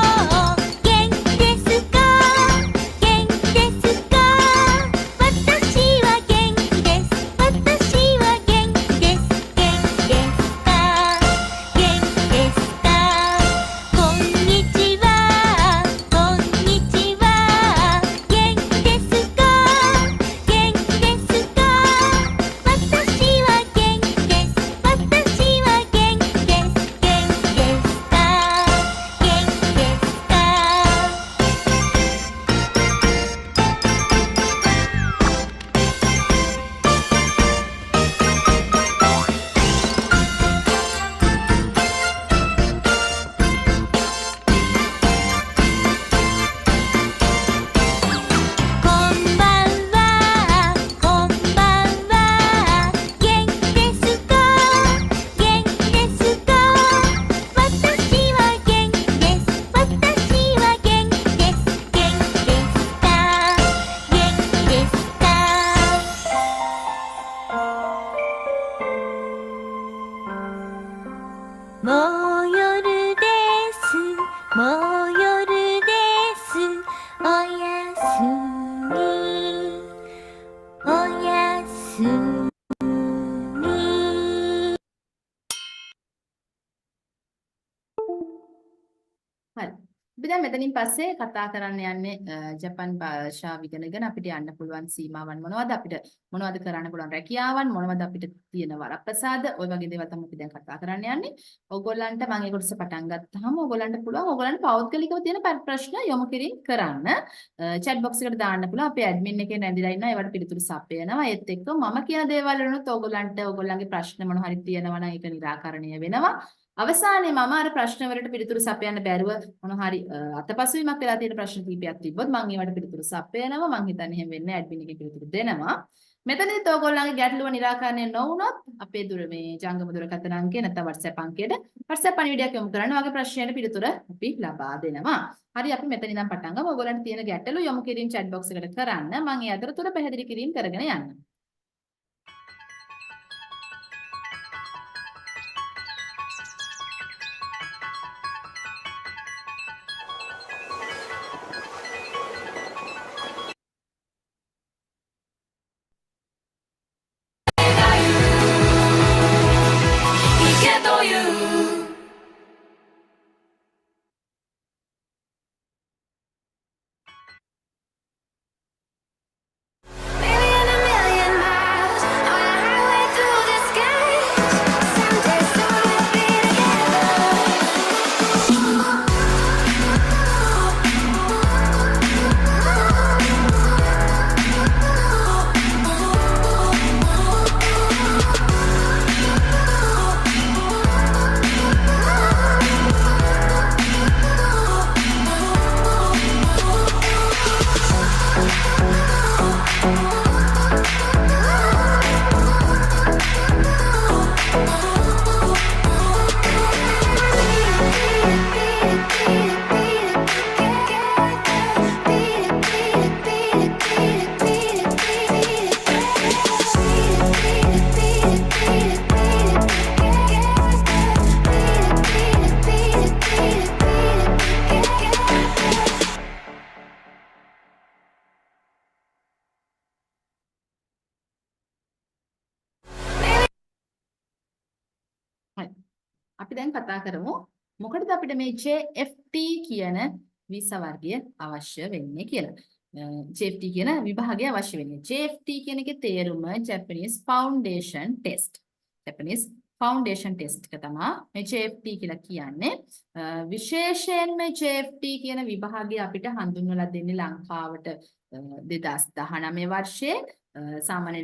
හරි. අපි දැන් මෙතනින් පස්සේ කතා කරන්න යන්නේ ජපන් භාෂාව ඉගෙනගෙන අපිට යන්න පුළුවන් සීමාවන් මොනවද අපිට මොනවද කරන්න පුළුවන් රැකියාවන් මොනවද අපිට තියෙන වරප්‍රසාද ඔය වගේ දේවල් තමයි අපි දැන් කතා කරන්න යන්නේ. ඕගොල්ලන්ට මම ඒ කොටස පටන් ගත්තාම ඕගොල්ලන්ට පුළුවන් ඕගොල්ලන්ට පෞද්ගලිකව තියෙන ප්‍රශ්න යොමු කිරීම කරන්න. chat box එකට දාන්න පුළුවන්. අපේ ඇඩ්මින් එකේ නැඳිලා ඉන්නවා. ඒවට පිළිතුරු සපයනවා. ඒත් එක්ක මම කියන දේවල් වලුත් ඕගොල්ලන්ට ඕගොල්ලන්ගේ ප්‍රශ්න මොන හරි තියෙනවා නම් ඒක निराකරණය වෙනවා. අවසානයේ මම අර ප්‍රශ්න වලට පිළිතුරු සපයන්න බැරුව මොන හරි අතපසුවීමක් වෙලා තියෙන ප්‍රශ්න කිහිපයක් තිබ්බොත් මම ඒවට පිළිතුරු සපයනවා. මම හිතන්නේ එහෙම වෙන්නේ ඇඩ්මින් එකේ පිළිතුරු දෙනවා. මෙතනදිත් ඕගොල්ලන්ගේ ගැටලුව निराකරණය නොවුනොත් අපේ මේ ජංගම දුරකථන අංකය නැත්නම් WhatsApp අංකයට WhatsApp පණිවිඩයක් යොමු කරන්න. ඔයගේ ප්‍රශ්නයට පිළිතුර අපි ලබා දෙනවා. හරි අපි මෙතන ඉඳන් පටන් ගමු. ඕගොල්ලන්ට තියෙන ගැටලු යොමු කිරීම chat box එකට කරන්න. මම ඒ අතරතුර පැහැදිලි කිරීම කරගෙන යන්නම්. අපි දැන් කතා කරමු මොකටද අපිට මේ JFT කියන වීසා වර්ගය අවශ්‍ය වෙන්නේ කියලා. JFT කියන විභාගය අවශ්‍ය වෙන්නේ. JFT කියන එකේ තේරුම Japanese Foundation Test. Japanese Foundation Test එක තමයි මේ JFT කියලා කියන්නේ. විශේෂයෙන්ම JFT කියන විභාගය අපිට හඳුන්වලා දෙන්නේ ලංකාවට 2019 වර්ෂයේ සාමාන්‍ය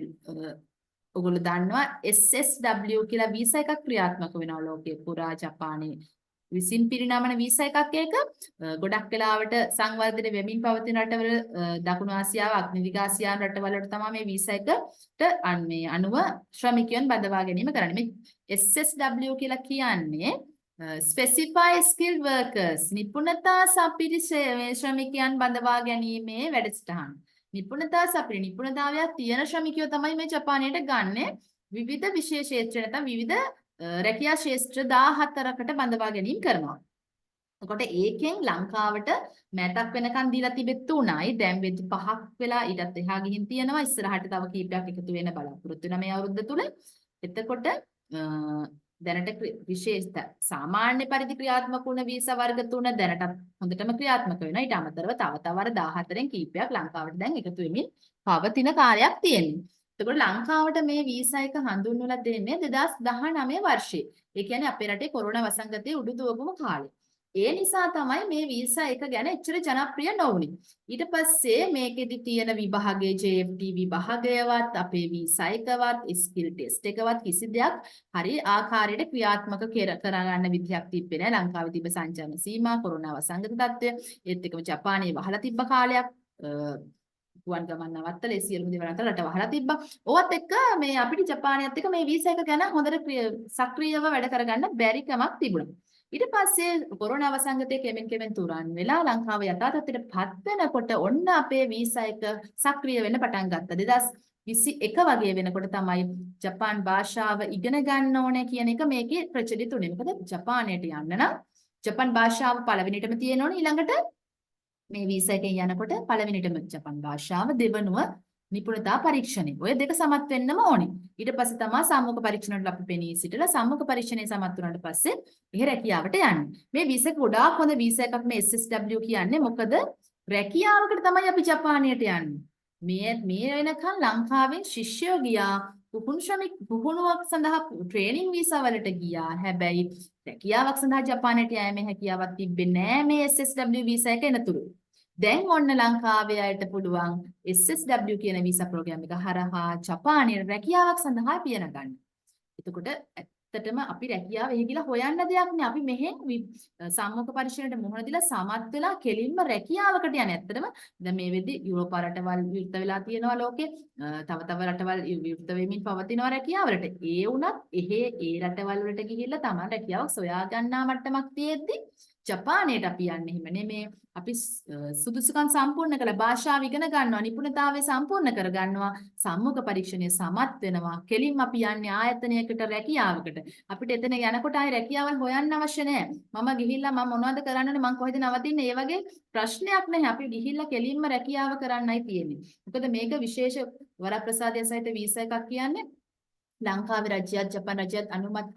ඔගොල්ලෝ දන්නවා SSW කියලා වීසා එකක් ක්‍රියාත්මක වෙනවා ලෝකයේ පුරා ජපානයේ විසින් පිරිනමන වීසා එකක් ඒක ගොඩක් වෙලාවට සංවර්ධනය වෙමින් පවතින රටවල දකුණු ආසියාව අග්නිදිග ආසියානු රටවලට තමයි මේ වීසා එකට මේ අනුව ශ්‍රමිකයන් බඳවා ගැනීම කරන්නේ මේ SSW කියලා කියන්නේ specify skilled workers නිපුණතා සපිරි ශ්‍රමිකයන් බඳවා ගැනීමේ වැඩසටහන නිපුණතාවයක් තියෙන ශ්‍රමිකයෝ තමයි මේ ජපානයට ගන්නෙ විවිධ විශේෂ ක්ෂේත්‍ර නැත්නම් විවිධ රැකියා ක්ෂේත්‍ර 14කට බඳවා ගැනීම කරනවා. එතකොට ඒකෙන් ලංකාවට මෑතක් වෙනකන් දීලා තිබෙත් 3යි දැන් වෙද්දි 5ක් වෙලා ඊටත් එහා ගිහින් තියෙනවා ඉස්සරහට තව කීපයක් එකතු වෙන බලාපොරොත්තු වෙන මේ අවුරුද්ද තුල. එතකොට දැනට විශේෂ සාමාන්‍ය පරිදි ක්‍රියාත්මක වුණ වීසා වර්ග 3 දැනටත් හොඳටම ක්‍රියාත්මක වෙනවා. ඊට අමතරව තව අර 14න් කීපයක් ලංකාවට දැන් එකතු වෙමින් පවතින කාර්යයක් තියෙනවා. එතකොට ලංකාවට මේ වීසා එක හඳුන්වලා දෙන්නේ 2019 වර්ෂයේ. ඒ කියන්නේ අපේ රටේ කොරෝනා වසංගතයේ උඩු දුවපුම කාලේ. ඒ නිසා තමයි මේ වීසා එක ගැන එච්චර ජනප්‍රිය නොවුනේ. ඊට පස්සේ මේකෙදි තියෙන විභාගයේ JFT විභාගයවත් අපේ වීසා එකවත් ස්කිල් ටෙස්ට් එකවත් කිසි දෙයක් හරි ආකාරයට ක්‍රියාත්මක කරගන්න විදිහක් තිබ්බේ නැහැ. ලංකාවේ තිබ්බ සංචාරන සීමා කොරෝනා වසංගත තත්ත්වය ඒත් එක්කම ජපානයේ වහලා තිබ්බ කාලයක් ගුවන් ගමන් නවත්තලා ඒ සියලුම දේවල් අතර රට වහලා තිබ්බා. ඕවත් එක්ක මේ අපිට ජපානයත් එක්ක මේ වීසා එක ගැන හොඳට සක්‍රියව වැඩ කරගන්න බැරි කමක් තිබුණා. ඊට පස්සේ කොරෝනා වසංගතයේ කෙමෙන් තුරන් වෙලා ලංකාව යථා තත්ත්වයටපත් වෙනකොට ඔන්න අපේ වීසා එක සක්‍රිය වෙන්න පටන් ගත්තා. 2021 වගේ වෙනකොට තමයි ජපාන් භාෂාව ඉගෙන ගන්න ඕනේ කියන එක මේකේ ප්‍රචලිත උනේ. මොකද ජපානයට යන්න නම් ජපාන් භාෂාව පළවෙනිටම තියෙන්න ඕනේ. ඊළඟට මේ වීසා එකෙන් යනකොට පළවෙනිටම ජපාන් භාෂාව දෙවනුව නිපුණතා පරීක්ෂණය. ඔය දෙක සමත් වෙන්නම ඕනේ. ඊට පස්සේ තමයි සම්මුඛ පරීක්ෂණ වල අපි පෙනී සිටලා සම්මුඛ පරීක්ෂණය සමත් වුණාට පස්සේ එහෙ රැකියාවට යන්නේ. මේ වීසා එක ගොඩාක් හොඳ වීසා එකක් මේ SSW කියන්නේ. මොකද රැකියාවකට තමයි අපි ජපානයට යන්නේ. මේ වෙනකන් ලංකාවෙන් ශිෂ්‍යයෝ ගියා පුහුණුවක් සඳහා ට්‍රේනින් වීසා වලට ගියා. හැබැයි රැකියාවක් සඳහා ජපානයට යෑමේ හැකියාවක් තිබෙන්නේ නැහැ මේ SSW වීසා එක එනතුරු. දැන් ඔන්න ලංකාවේ අයට පුළුවන් SSW කියන වීසා ප්‍රෝග්‍රෑම් එක හරහා ජපානයේ රැකියාවක් සඳහා පියන ගන්න. එතකොට ඇත්තටම අපි රැකියාව එහෙ ගිහලා හොයන්න දෙයක් නෑ. අපි මෙහෙන් සම්මුඛ පරීක්ෂණයට මුහුණ දීලා සමත් වෙලා කෙලින්ම රැකියාවකට යන්නේ. ඇත්තටම දැන් මේ වෙද්දි යුරෝප රටවල් විවෘත වෙලා තියෙනවා ලෝකේ. තව රටවල් විවෘත වෙමින් පවතිනවා රැකියාවලට. ඒ වුණත් ඒ රටවල් වලට ගිහිල්ලා තමයි රැකියාවක් සොයා ගන්නා මට්ටමක් තියෙද්දි ජපානයට අපි යන්නේ එහෙම නෙමේ. අපි සුදුසුකම් සම්පූර්ණ කළ භාෂාව ඉගෙන ගන්නවා, නිපුණතාවය සම්පූර්ණ කර ගන්නවා, සම්මුඛ පරීක්ෂණය සමත් වෙනවා. කෙලින්ම අපි යන්නේ ආයතනයකට රැකියාවකට. අපිට එතන යනකොට ආයේ රැකියාවල් හොයන්න අවශ්‍ය නැහැ. මම ගිහිල්ලා මම මොනවද කරන්න ඕනේ, මම කොහෙද නවතින්නේ? ඒ වගේ ප්‍රශ්නයක් නැහැ. අපි ගිහිල්ලා කෙලින්ම රැකියාව කරන්නයි තියෙන්නේ. මොකද මේක විශේෂ වරප්‍රසාදය සහිත වීසා එකක් කියන්නේ ලංකාවේ රජයත් ජපාන රජයත් අනුමත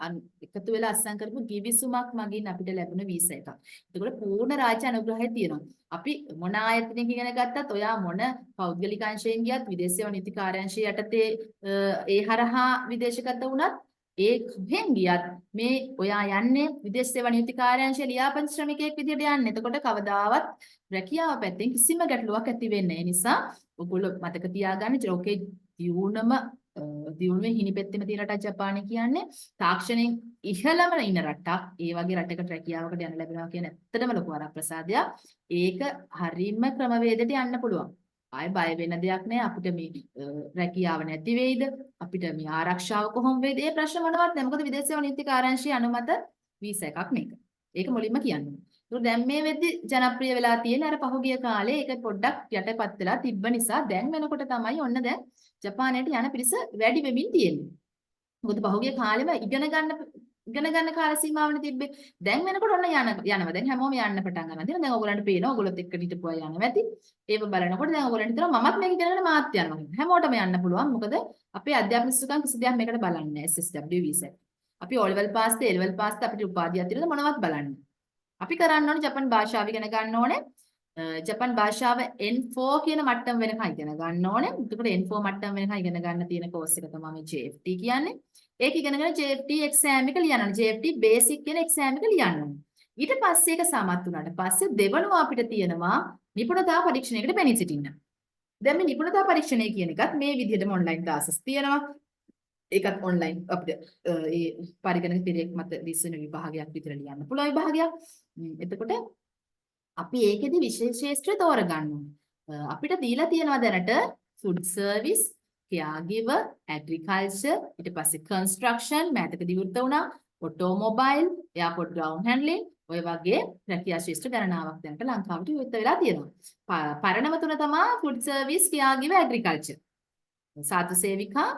එකතු වෙලා අත්සන් කරපු ගිවිසුමක් මගින් අපිට ලැබුණ වීසා එකක්. ඒකවල පූර්ණ රාජ්‍ය අනුග්‍රහය තියෙනවා. අපි මොන ආයතනයක ඉගෙන ගත්තත් ඔයා මොන පෞද්ගලික අංශයෙන් ගියත් විදේශ සේවා නීති කාර්යාංශය යටතේ ඒ හරහා විදේශගත වුණත් ඒ කොහෙන් ගියත් මේ ඔයා යන්නේ විදේශ සේවා නීති කාර්යාංශයේ ලියාපදිංචි ශ්‍රමිකයෙක් විදිහට යන්නේ. එතකොට කවදාවත් රැකියාව පැත්තෙන් කිසිම ගැටලුවක් ඇති වෙන්නේ නැහැ. ඒ නිසා ඔයගොල්ලෝ මතක තියාගන්න ලෝකේ දියුණුවේ හිණිපෙත්තෙම තියෙන රටක් ජපානය කියන්නේ තාක්ෂණයෙන් ඉහළම ඉන්න රටක්. ඒ වගේ රටකට රැකියාවකට යන්න ලැබෙනවා කියන ඇත්තටම ලොකු වරප්‍රසාදයක්. ඒක හරියම ක්‍රමවේදයට යන්න පුළුවන්. ආයෙ බය වෙන දෙයක් නෑ. අපිට මේ රැකියාව නැති වෙයිද? අපිට මේ ආරක්ෂාව කොහොම වෙයිද? ඒ ප්‍රශ්න මොනවත් නෑ. මොකද විදේශ සේවා නීති කාර්යාංශයේ අනුමත වීසා එකක් මේක. ඒක මුලින්ම කියන්නේ. ඒක දැන් මේ වෙද්දි ජනප්‍රිය වෙලා තියෙන අර පහුගිය කාලේ ඒක පොඩ්ඩක් යටපත් වෙලා තිබ්බ නිසා දැන් වෙනකොට තමයි ඔන්න දැන් ජපානයට යන පිරිස වැඩි වෙමින් තියෙන්නේ. මොකද පහුගිය කාලෙම ඉගෙන ගන්න කාල සීමාවනේ තිබ්බේ. දැන් වෙනකොට ඔන්න යනවා. දැන් හැමෝම යන්න පටන් ගන්නවා. දැන් ඔයගොල්ලන්ට පේනවා ඔයගොල්ලොත් එක්ක හිටපු අය යනවා ඇති. ඒව බලනකොට දැන් ඔයගොල්ලන්ට හිතනවා මමත් මේක ඉගෙනගෙන මාත් යනවා. හැමෝටම යන්න පුළුවන්. මොකද අපේ අධ්‍යාපන සුසුකම් කිසි දෙයක් මේකට බලන්නේ නැහැ SSW වීසා. අපි O level pass A level pass අපිට උපාධියක් තියෙනද මොනවත් බලන්නේ. අපි කරන්න ඕනේ ජපන් භාෂාව ඉගෙන ගන්න ඕනේ. ජපන් භාෂාව N4 කියන මට්ටම වෙනකන් ඉගෙන ගන්න ඕනේ. එතකොට N4 මට්ටම වෙනකන් ඉගෙන ගන්න තියෙන කෝස් එක තමයි මේ JFT කියන්නේ. ඒක ඉගෙනගෙන JFT exam එක ලියන්න ඕනේ. JFT basic කියන exam එක ලියන්න ඕනේ. ඊට පස්සේ ඒක සමත් වුණාට පස්සේ දෙවනුව අපිට තියෙනවා නිපුණතා පරීක්ෂණයකට පෙනී සිටින්න. දැන් මේ නිපුණතා පරීක්ෂණය කියන එකත් මේ විදිහටම ඔන්ලයින් ක්ලාසස් තියෙනවා. ඒකත් ඔන්ලයින් අපිට ඒ පරිගණක පිරියක් මත දිස්වෙන විභාගයක් විතර ලියන්න පුළුවන් විභාගයක්. එතකොට අපි ඒකෙදි විශේෂ ශාස්ත්‍රය තෝරගන්න ඕනේ. අපිට දීලා තියෙනවා දැනට food service, caregiver, agriculture, ඊට පස්සේ construction, මෑතකදී වෘත වුණා, automobile, airport ground handling, ඔය වගේ රැකියා ශාස්ත්‍ර ගණනාවක් දැනට ලංකාවට විවෘත වෙලා තියෙනවා. පරණම තුන තමයි food service, caregiver, agriculture. සාතු සේවිකා,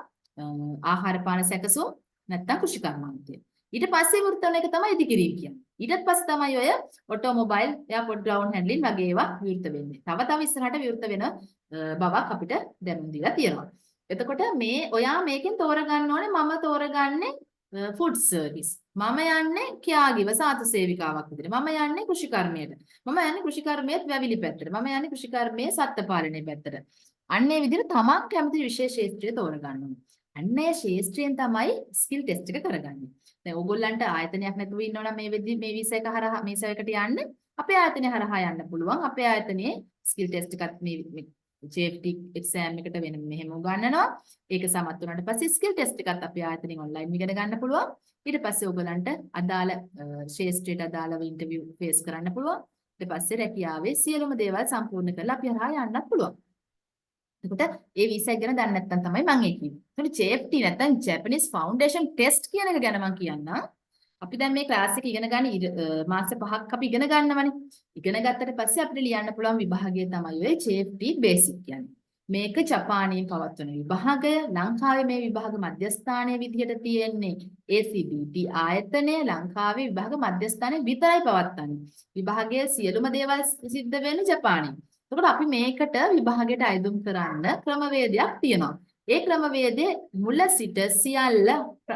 ආහාර පාන සැකසුම් නැත්නම් කෘෂිකර්මාන්තය. ඊට පස්සේ වෘත වෙන එක තමයි ඉදිකිරීම කියන්නේ. ඊටත් පස්සේ තමයි ඔය ඔටෝමොබයිල්, එයාපෝට් ග්‍රවුන්ඩ් හැන්ඩලින් වගේ ඒවා විවෘත වෙන්නේ. තව ඉස්සරහට විවෘත වෙන බවක් අපිට දැනුම් දීලා තියෙනවා. එතකොට මේ ඔයා මේකෙන් තෝරගන්න ඕනේ මම තෝරගන්නේ ෆුඩ් සර්විස්. මම යන්නේ caregiver සාතු සේවිකාවක් විදිහට. මම යන්නේ කෘෂිකර්මයට. මම යන්නේ කෘෂිකර්මයේත් වැවිලි පැත්තට. මම යන්නේ කෘෂිකර්මයේ සත්ත්ව පාලනයේ පැත්තට. අන්නේ විදිහට තමන් කැමති විශේෂ ක්ෂේත්‍රය තෝරගන්න ඕනේ. අන්නේ ක්ෂේත්‍රයෙන් තමයි ස්කිල් ටෙස්ට් එක කරගන්නේ. දැන් ඕගොල්ලන්ට ආයතනයක් නැතුව ඉන්නවනම් මේ වෙද්දි මේ වීසා එක හරහා මේ සයකට යන්න අපේ ආයතනය හරහා යන්න පුළුවන්. අපේ ආයතනයේ ස්කිල් ටෙස්ට් එකත් මේ JFT exam එකට වෙන මෙහෙම උගන්වනවා. ඒක සමත් වුණාට පස්සේ ස්කිල් ටෙස්ට් එකත් අපේ ආයතනයෙන් ඔන්ලයින් ඉගෙන ගන්න පුළුවන්. ඊට පස්සේ ඕගොල්ලන්ට අදාළ ක්ෂේත්‍රයට අදාළව ඉන්ටර්විව් ෆේස් කරන්න පුළුවන්. ඊට පස්සේ රැකියාවේ සියලුම දේවල් සම්පූර්ණ කරලා අපි හරහා යන්නත් පුළුවන්. එතකොට ඒ වීසා ගැන දන්නේ නැත්නම් තමයි මම ඒ කිව්වේ. එතකොට JFT නැත්නම් Japanese Foundation Test කියන එක ගැන මම කියන්නම්. අපි දැන් මේ ක්ලාස් එක ඉගෙන ගන්න මාස 5ක් අපි ඉගෙන ගන්නවනේ. ඉගෙන ගත්තට පස්සේ අපිට ලියන්න පුළුවන් විභාගය තමයි ඔය JFT Basic කියන්නේ. මේක ජපානයේ පවත්වන විභාගය. ලංකාවේ මේ විභාග මධ්‍යස්ථානයේ විදිහට තියෙන්නේ ACBT ආයතනය ලංකාවේ විභාග මධ්‍යස්ථානයේ විතරයි පවත්වන්නේ. විභාගයේ සියලුම දේවල් සිද්ධ වෙන්නේ ජපානයේ. එතකොට අපි මේකට විභාගයට අයදුම් කරන්න ක්‍රමවේදයක් තියෙනවා. ඒ ක්‍රමවේදයේ මුල සිට සියල්ල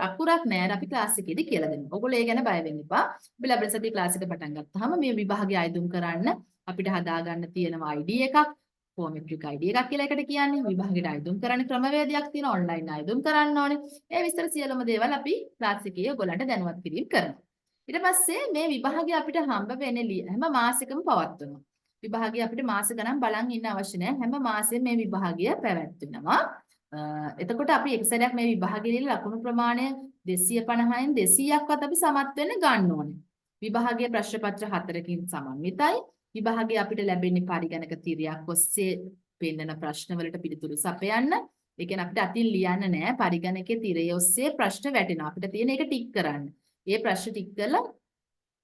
අකුරක් නෑර අපි ක්ලාස් එකේදී කියලා දෙනවා. ඔයගොල්ලෝ ඒ ගැන බය වෙන්න එපා. අපි ලැබෙන සතියේ ක්ලාස් එක පටන් ගත්තාම මේ විභාගය අයදුම් කරන්න අපිට හදාගන්න තියෙනවා ID එකක්, කොමෙට්‍රික් ID එකක් කියලා එකට කියන්නේ. විභාගයට අයදුම් කරන්න ක්‍රමවේදයක් තියෙනවා. ඔන්ලයින් අයදුම් කරන්න ඕනේ. ඒ විස්තර සියලුම දේවල් අපි ක්ලාස් එකේ ඔයගොල්ලන්ට දැනුවත් කිරීම කරනවා. ඊට පස්සේ මේ විභාගය අපිට හම්බ වෙන්නේ හැම මාසෙකම පවත්වනවා. විභාගය අපිට මාස ගණන් බලන් ඉන්න අවශ්‍ය නැහැ. හැම මාසෙම මේ විභාගය පැවැත්වෙනවා. එතකොට අපි එක් සැරයක් මේ විභාගයේ ලකුණු ප්‍රමාණය 250න් 200ක්වත් අපි සමත් වෙන්න ගන්න ඕනේ. විභාගයේ ප්‍රශ්න පත්‍ර 4කින් සමන්විතයි. විභාගයේ අපිට ලැබෙන්නේ පරිගණක තිරයක් ඔස්සේ පෙන්නන ප්‍රශ්න වලට පිළිතුරු සපයන්න. ඒ කියන්නේ අපිට අතින් ලියන්න නෑ. පරිගණකයේ තිරය ඔස්සේ ප්‍රශ්න වැටෙනවා. අපිට තියෙන එක ටික් කරන්න. ඒ ප්‍රශ්න ටික් කරලා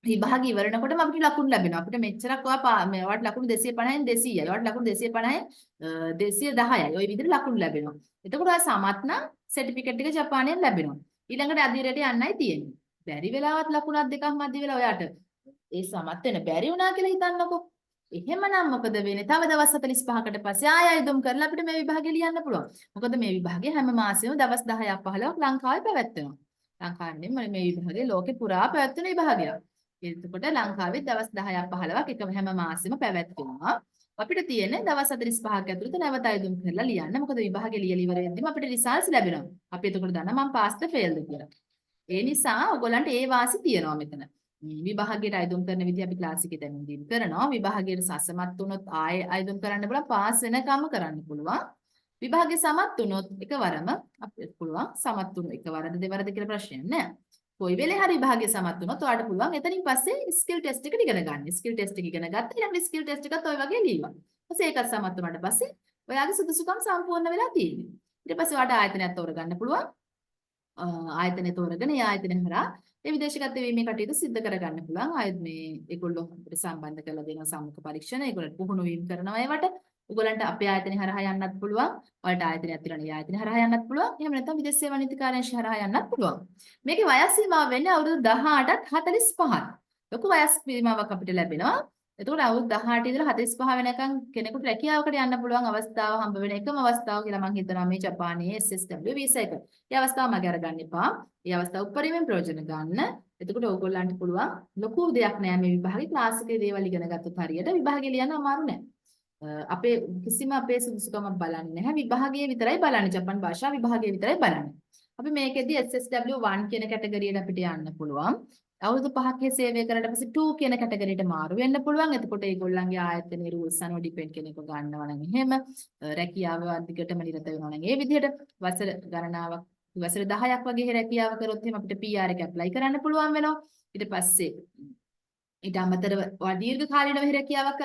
විභාගය ඉවරනකොටම අපිට ලකුණු ලැබෙනවා. අපිට මෙච්චරක් මේවට ලකුණු 250න් 200යි. ඒවට ලකුණු 250න් 210යි. ওই විදිහට ලකුණු ලැබෙනවා. එතකොට ඔය සමත් නම් සර්ටිෆිකේට් එක ජපානයෙන් ලැබෙනවා. ඊළඟට අධීරයට යන්නයි තියෙන්නේ. බැරි වෙලාවත් ලකුණක් දෙකක් මැදි වෙලා ඔයාට ඒ සමත් වෙන බැරි වුණා කියලා හිතන්නකෝ. එහෙමනම් මොකද වෙන්නේ? තව දවස් 45කට පස්සේ ආය අයදුම් කරලා අපිට මේ විභාගය ලියන්න පුළුවන්. මොකද මේ විභාගය හැම මාසෙම දවස් 10ක් 15ක් ලංකාවේ පැවැත්වෙනවා. ලංකාවේ මේ විභාගය ලෝකේ පුරා පැවැත්වෙන විභාගයක්. එතකොට ලංකාවේ දවස් 10ක් 15ක් එක හැම මාසෙම පැවැත්වෙනවා. අපිට තියෙන්නේ දවස් 45ක් ඇතුළත නැවත අයදුම් කරලා ලියන්න. මොකද විභාගය ලියලා ඉවර වෙද්දිම අපිට රිසල්ට්ස් ලැබෙනවා. අපි එතකොට දන්නා මම පාස්ද ෆේල්ද කියලා. ඒ නිසා ඔයගොල්ලන්ට ඒ වාසි තියෙනවා මෙතන. විභාගයට අයදුම් කරන විදිහ අපි ක්ලාස් එකේ දැනුම් දීම කරනවා. විභාගයට සසමත් වුණොත් ආයෙ අයදුම් කරන්න බලන්න පාස් වෙනකම් කරන්න පුළුවන්. විභාගයේ සමත් වුණොත් එකවරම අපිට පුළුවන් සමත් වුණු එකවරද දෙවරද කියලා ප්‍රශ්නයක් නෑ. කොයි වෙලේ හරි විභාගයේ සමත් වුණොත් ඔයාලට පුළුවන් එතනින් පස්සේ ස්කිල් ටෙස්ට් එකට ඉගෙන ගන්න. ස්කිල් ටෙස්ට් එක ඉගෙන ගත්තා ඊළඟට ස්කිල් ටෙස්ට් එකත් ඔය වගේ ලියනවා. ඊපස්සේ ඒකත් සමත් වුණාට පස්සේ ඔයාගේ සුදුසුකම් සම්පූර්ණ වෙලා තියෙනවා. ඊට පස්සේ ඔයාලට ආයතනයක් තෝරගන්න පුළුවන්. ආයතනය තෝරගෙන ඒ ආයතනය හරහා ඒ විදේශගත වීමේ කටයුතු සිදු කරගන්න පුළුවන්. ආයෙත් මේ ඒගොල්ලෝ අපිට සම්බන්ධ කරලා දෙනවා සම්මුඛ පරීක්ෂණ. ඒගොල්ලන්ට පුහුණු වීම කරනවා ඒවට. ඔයගලන්ට අපේ ආයතනය හරහා යන්නත් පුළුවන්. ඔයාලට ආයතනයක් තියෙනවා ඒ ආයතනය හරහා යන්නත් පුළුවන්. එහෙම නැත්නම් විදේශ සේවා නීති කාර්යාංශය හරහා යන්නත් පුළුවන්. මේකේ වයස් සීමාව වෙන්නේ අවුරුදු 18ත් 45ත්. ලොකු වයස් සීමාවක් අපිට ලැබෙනවා. එතකොට අවුරුදු 18 ඉඳලා 45 වෙනකන් කෙනෙකුට රැකියාවකට යන්න පුළුවන් අවස්ථාව හම්බ වෙන එකම අවස්ථාව කියලා මම හිතනවා මේ ජපානයේ SSW වීසා එක. ඒ අවස්ථාව මගේ අරගන්න එපා. ඒ අවස්ථාව උපරිමයෙන් ප්‍රයෝජන ගන්න. එතකොට ඕගොල්ලන්ට පුළුවන් ලොකු දෙයක් නෑ මේ විභාගේ ක්ලාස් එකේ දේවල් ඉගෙන ගත්තොත් හරියට විභාගේ ලියන්න අමාරු නෑ. අපේ කිසිම අපේ සුදුසුකමක් බලන්නේ නැහැ. විභාගයේ විතරයි බලන්නේ. ජපාන් භාෂා විභාගයේ විතරයි බලන්නේ. අපි මේකෙදී SSW 1 කියන කැටගරියට අපිට යන්න පුළුවන්. අවුරුදු 5ක සේවය කරලා පස්සේ 2 කියන කැටගරියට මාරු වෙන්න පුළුවන්. එතකොට ඒගොල්ලන්ගේ ආයතනයේ rules අනුව ඩිපෙන්ඩ් කෙනෙක්ව ගන්නවා නම් එහෙම රැකියාව අධිකටම නිරත වෙනවා නම් ඒ විදිහට වසර ගණනාවක් වසර 10ක් වගේ රැකියාව කරොත් එහෙම අපිට PR එක ඇප්ලයි කරන්න පුළුවන් වෙනවා. ඊට පස්සේ ඊට අමතරව දීර්ඝ කාලීනව රැකියාවක්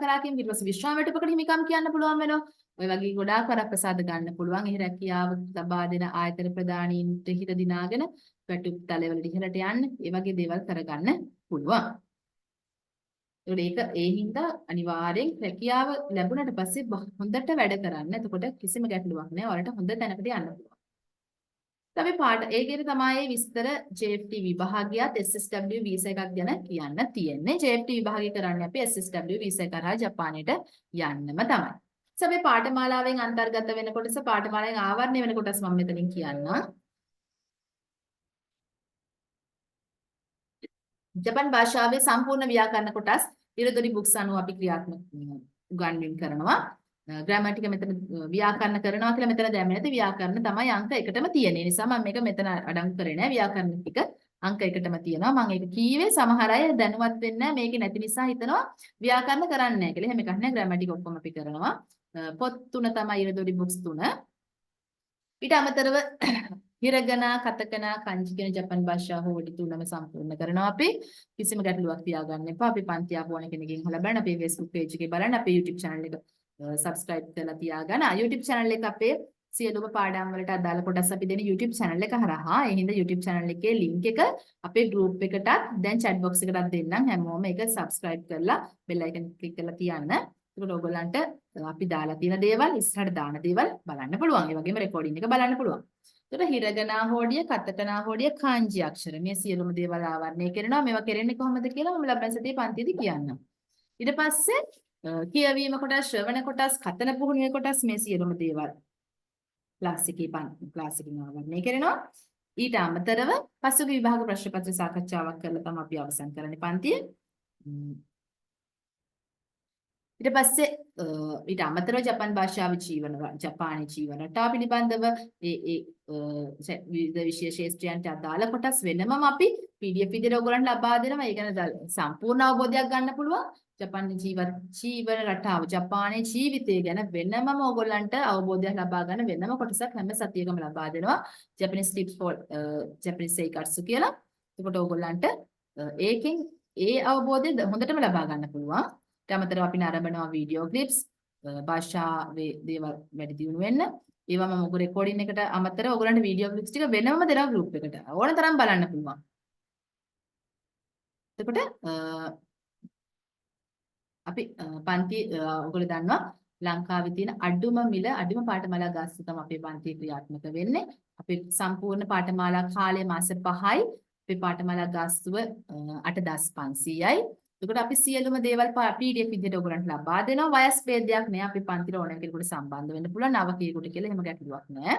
කරා කියන ඊට පස්සේ විශ්‍රාම වැටුපකට හිමිකම් කියන්න පුළුවන් වෙනවා. ඔය වගේ ගොඩාක් වරප්‍රසාද ගන්න පුළුවන්. එහි රැකියාව ලබා දෙන ආයතන ප්‍රධානීන්ට හිත දිනාගෙන වැටුප් තලවලට ඉහළට යන්න ඒ වගේ දේවල් කරගන්න පුළුවන්. ඒක ඒ හින්දා අනිවාර්යෙන් රැකියාව ලැබුණට පස්සේ හොඳට වැඩ කරන්න. එතකොට කිසිම ගැටලුවක් නැහැ. ඔයාලට හොඳ තැනකට යන්න පුළුවන්. අපි පාඩ ඒකේ තමයි විස්තර JFT විභාගයත් SSW වීසා එකක් ගැන කියන්න තියෙන්නේ. JFT විභාගය කරන්නේ අපි SSW වීසා කරා ජපානයට යන්නම තමයි. අපි පාඨමාලාවෙන් අන්තර්ගත වෙන කොටස පාඨමාලාවෙන් ආවරණය වෙන කොටස මම මෙතනින් කියන්නම්. ජපාන් භාෂාවේ සම්පූර්ණ ව්‍යාකරණ කොටස් ඉරදොරි බුක්ස් අනුව අපි ක්‍රියාත්මක උගන්වීම් කරනවා. ග්‍රැමර් ටික මෙතන ව්‍යාකරණ කරනවා කියලා මෙතන දැම්මේ නැති ව්‍යාකරණ තමයි අංක 1ටම තියෙන්නේ. ඒ නිසා මම මේක මෙතන අඩංගු කරේ නෑ. ව්‍යාකරණ ටික අංක 1ටම තියෙනවා. මම ඒක කීවේ සමහර අය දැනුවත් වෙන්නේ නෑ. මේකේ නැති නිසා හිතනවා ව්‍යාකරණ කරන්නේ නෑ කියලා. එහෙම එකක් නෑ. ග්‍රැමර් ටික ඔක්කොම අපි කරනවා. පොත් 3 තමයි ඉරදොරි බුක්ස් 3. ඊට අමතරව හිරගනා, කතකනා, කංචි කියන ජපාන් භාෂා හෝඩි 3ම සම්පූර්ණ කරනවා අපි. කිසිම ගැටලුවක් තියාගන්න එපා. අපි පන්ති ආපු ඕන කෙනකින් අහලා බලන්න. අපේ Facebook page එකේ බලන්න. අපේ YouTube channel එක subscribe කරලා තියාගන්න. YouTube channel එක අපේ සියලුම පාඩම් වලට අදාළ කොටස් අපි දෙන YouTube channel එක හරහා. ඒ හින්දා YouTube channel එකේ link එක අපේ group එකටත් දැන් chat box එකටත් දෙන්නම්. හැමෝම ඒක subscribe කරලා bell icon click කරලා තියන්න. ඒකට ඔයගොල්ලන්ට අපි දාලා තියෙන දේවල් ඉස්සරහට දාන දේවල් බලන්න පුළුවන්. ඒ වගේම recording එක බලන්න පුළුවන්. ඒකට හිරගනා හෝඩිය, කතකනා හෝඩිය, කාංජි අක්ෂර මේ සියලුම දේවල් ආවරණය කරනවා. මේවා කරන්නේ කොහොමද කියලා මම ලබන සතියේ පන්තියේදී කියන්නම්. ඊට පස්සේ කියවීම කොටස්, ශ්‍රවණ කොටස්, කතන පුහුණුවේ කොටස් මේ සියලුම දේවල් ක්ලාස් එකකින් ආවරණය කරනවා. ඊට අමතරව පසුගිය විභාග ප්‍රශ්න පත්‍ර සාකච්ඡාවක් කරලා තමයි අපි අවසන් කරන්නේ පන්තිය. ඊට පස්සේ ඊට අමතරව ජපාන් භාෂාවේ ජපානයේ ජීවන රටාව පිළිබඳව විවිධ විශේෂ ශාස්ත්‍රයන්ට අදාළ කොටස් වෙනමම අපි PDF විදිහට ඔයගොල්ලන්ට ලබා දෙනවා. ඒ ගැන සම්පූර්ණ අවබෝධයක් ගන්න පුළුවන්. ජපාන් ජීවන රටාව, ජපානයේ ජීවිතය ගැන වෙනමම ඔයගොල්ලන්ට අවබෝධයක් ලබා ගන්න වෙනම කොටසක් හැම සතියකම ලබා දෙනවා. Japanese tips for Japanese seikatsu කියලා. එතකොට ඔයගොල්ලන්ට ඒකෙන් ඒ අවබෝධය හොඳටම ලබා ගන්න පුළුවන්. ඊටමතරව අපි නරඹනවා වීඩියෝ ක්ලිප්ස් භාෂාවේ දේවල් වැඩි දියුණු වෙන්න. ඒවා මම ඔයගොල්ලෝ රෙකෝඩින් එකට අමතරව ඔයගොල්ලන්ට වීඩියෝ ක්ලිප්ස් ටික වෙනම දෙනවා ගෲප් එකට. ඕන තරම් බලන්න පුළුවන්. එතකොට අපි පන්ති ඔයගොල්ලෝ දන්නවා ලංකාවේ තියෙන අඩුම මිල අඩුම පාඨමාලා ගාස්තු තමයි අපේ පන්තියේ ක්‍රියාත්මක වෙන්නේ. අපේ සම්පූර්ණ පාඨමාලා කාලය මාස 5යි. අපේ පාඨමාලා ගාස්තුව 8500යි. එතකොට අපි සියලුම දේවල් PDF විදිහට ඔයගොල්ලන්ට ලබා දෙනවා. වයස් ભેදයක් නෑ. අපි පන්තිර ඕනම කෙනෙකුට සම්බන්ධ වෙන්න පුළුවන්. නවකයෙකුට කියලා එහෙම ගැටලුවක් නෑ.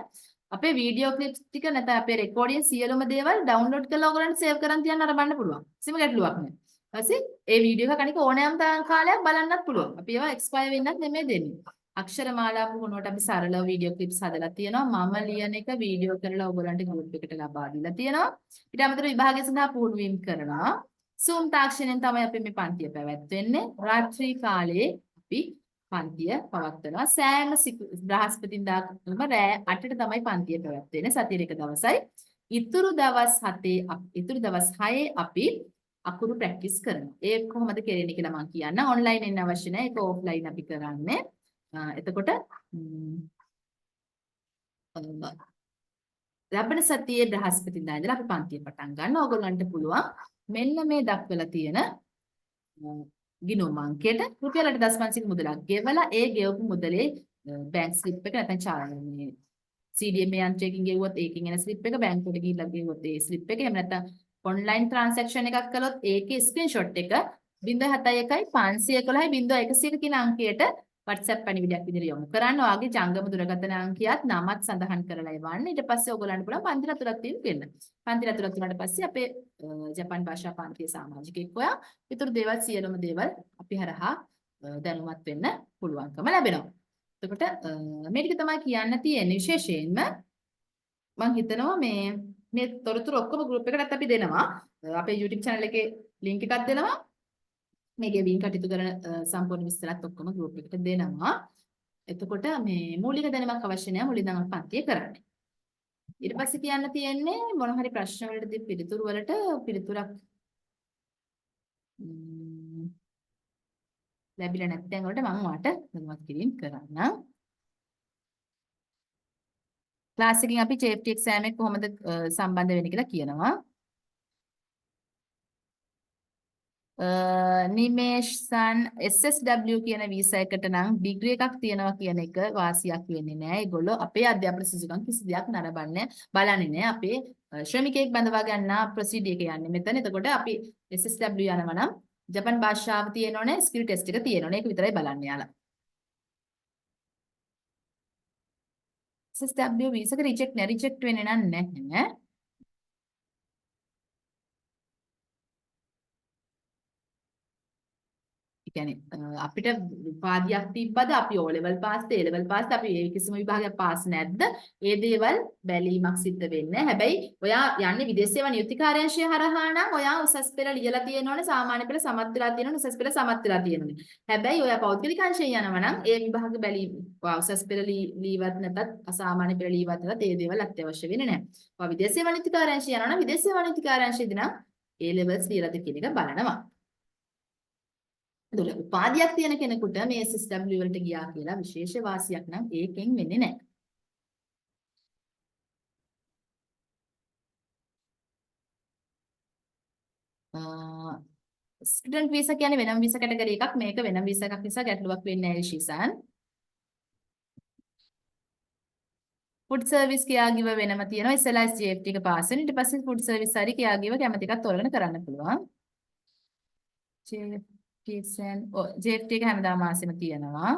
අපේ වීඩියෝ ක්ලිප්ස් ටික නැත්නම් අපේ රෙකෝඩින් සියලුම දේවල් ඩවුන්ලෝඩ් කරලා ඔයගොල්ලන්ට සේව් කරන් තියන්න අරබන්න පුළුවන්. කිසිම ගැටලුවක් නෑ. ඊපස්සේ ඒ වීඩියෝ එක කණික ඕනෑම කාලයක් බලන්නත් පුළුවන්. අපි ඒවා එක්ස්පයර් වෙන්නත් නෙමෙයි දෙන්නේ. අක්ෂරමාලා පුහුණුවට අපි සරල වීඩියෝ ක්ලිප්ස් හදලා තියෙනවා. මම ලියන එක වීඩියෝ කරලා ඔයගොල්ලන්ට ගෲප් එකට ලබා දීලා තියෙනවා. ඊට අමතරව විභාගය සඳහා පුහුණු වීම කරනවා. Zoom තාක්ෂණයෙන් තමයි අපි මේ පන්තිය පැවැත්වෙන්නේ. රාත්‍රී කාලයේ අපි පන්තිය පවත්වනවා. සෑම බ්‍රහස්පතින්දාම රෑ 8ට තමයි පන්තිය පැවැත්වෙන්නේ. සතියේ එක දවසයි. ඉතුරු දවස් 6 අපි අකුරු ප්‍රැක්ටිස් කරනවා. ඒ කොහොමද කරන්නේ කියලා මම කියන්න. ඔන්ලයින් එන්න අවශ්‍ය නැහැ. ඒක ඕෆ්ලයින් අපි කරන්නේ. එතකොට ලබන සතියේ බ්‍රහස්පතින්දා ඉඳලා අපි පන්තිය පටන් ගන්නවා. ඕගොල්ලන්ට පුළුවන් මෙන්න මේ දක්වලා තියෙන ගිණුම් අංකයට රුපියල් 8,500 මුදලක් ගෙවලා ඒ ගෙවපු මුදලේ බැංක් ස්ලිප් එක නැත්නම් CDMA යන්ත්‍රයකින් ගෙවුවොත් ඒකෙන් එන ස්ලිප් එක බැංකුවට ගිහිල්ලා ගෙවුවොත් ඒ ස්ලිප් එක එහෙම නැත්නම් ඔන්ලයින් ට්‍රාන්සැක්ෂන් එකක් කළොත් ඒකේ ස්ක්‍රීන්ෂොට් එක 071 511 0100 කියන අංකයට WhatsApp පණිවිඩයක් විදිහට යොමු කරන්න. ඔයාගේ ජංගම දුරකථන අංකයත් නමත් සඳහන් කරලා එවන්න. ඊට පස්සේ ඔයගොල්ලන්ට පුළුවන් පන්ති රතුරක් තියෙන්න දෙන්න. පන්ති රතුරක් තුනට පස්සේ අපේ ජපාන් භාෂා පන්තියේ සමාජිකෙක් හොයා ඊටු දේවල් සියලුම දේවල් අපි හරහා දැනුවත් වෙන්න පුළුවන්කම ලැබෙනවා. එතකොට මේ ටික තමයි කියන්න තියෙන්නේ විශේෂයෙන්ම මම හිතනවා මේ තොරතුරු ඔක්කොම ගෲප් එකකට අපි දෙනවා. අපේ YouTube channel එකේ link එකක් දෙනවා. මේකේ වින් කටයුතු කරන සම්පූර්ණ විස්තරات ඔක්කොම ගෲප් එකට දෙනවා. එතකොට මේ මූලික දැනුමක් අවශ්‍ය නැහැ මුලින්ම පන්තිය කරන්නේ. ඊට පස්සේ කියන්න තියෙන්නේ මොන හරි ප්‍රශ්න වලට පිළිතුරු වලට පිළිතුරක් ලැබිලා නැත්නම් වලට මම වාට දැනුවත් කිරීම කරන්නම්. ක්ලාස් එකකින් අපි JFT exam එක කොහොමද සම්බන්ධ වෙන්නේ කියලා කියනවා. නිමේෂ්සන් SSW කියන වීසා එකට නම් ඩිග්‍රී එකක් තියනවා කියන එක වාසියක් වෙන්නේ නැහැ. ඒගොල්ලෝ අපේ අධ්‍යාපන සුසුකම් කිසි දෙයක් නරඹන්නේ බලන්නේ නැහැ. අපේ ශ්‍රමිකයෙක් බඳවා ගන්නා ප්‍රොසීඩර් එක යන්නේ මෙතන. එතකොට අපි SSW යනවා නම් ජපාන් භාෂාව තියෙනෝනේ, ස්කිල් ටෙස්ට් එක තියෙනෝනේ. ඒක විතරයි බලන්නේ යාලා. SSW වීසා එක රිජෙක්ට් වෙන්නේ නැහැ. කියන්නේ අපිට උපාධියක් තිබ්බද අපි O level පාස්ද A level පාස්ද අපි ඒ කිසිම විභාගයක් පාස් නැද්ද ඒ දේවල් බැලීමක් සිද්ධ වෙන්නේ. හැබැයි ඔයා යන්නේ විදේශ සේවා නියුක්ති කාර්යාංශය හරහා නම් ඔයා උසස් පෙළ ලියලා තියෙනවනේ, සාමාන්‍ය පෙළ සමත් වෙලා තියෙනවනේ, උසස් පෙළ සමත් වෙලා තියෙනවනේ. හැබැයි ඔයා පෞද්ගලික අංශයෙන් යනවා නම් ඒ විභාග බැලීම උසස් පෙළ ලීවත් නැතත් අසාමාන්‍ය පෙළ ලීවත් නැතත් ඒ දේවල් අත්‍යවශ්‍ය වෙන්නේ නැහැ. ඔයා විදේශ සේවා නියුක්ති කාර්යාංශය යනවා නම් විදේශ සේවා නියුක්ති කාර්යාංශයේදී නම් A levels ලියලාද කියන එක බලනවා. ඒතකොට උපාධියක් තියෙන කෙනෙකුට මේ SSW වලට ගියා කියලා විශේෂ වාසියක් නම් ඒකෙන් වෙන්නේ නැහැ. ස්ටුඩන්ට් වීසා කියන්නේ වෙනම වීසා කැටගරි එකක්. මේක වෙනම වීසා එකක් නිසා ගැටලුවක් වෙන්නේ නැහැ ශීසන්. ෆුඩ් සර්විස් කියාගිව වෙනම තියෙනවා. ඉස්සෙල්ලා JFT එක පාස් වෙන. ඊට පස්සේ ෆුඩ් සර්විස් හරි කියාගිව කැමති එකක් තෝරගෙන කරන්න පුළුවන්. exam JFT එක හැමදාම මාසෙම තියෙනවා.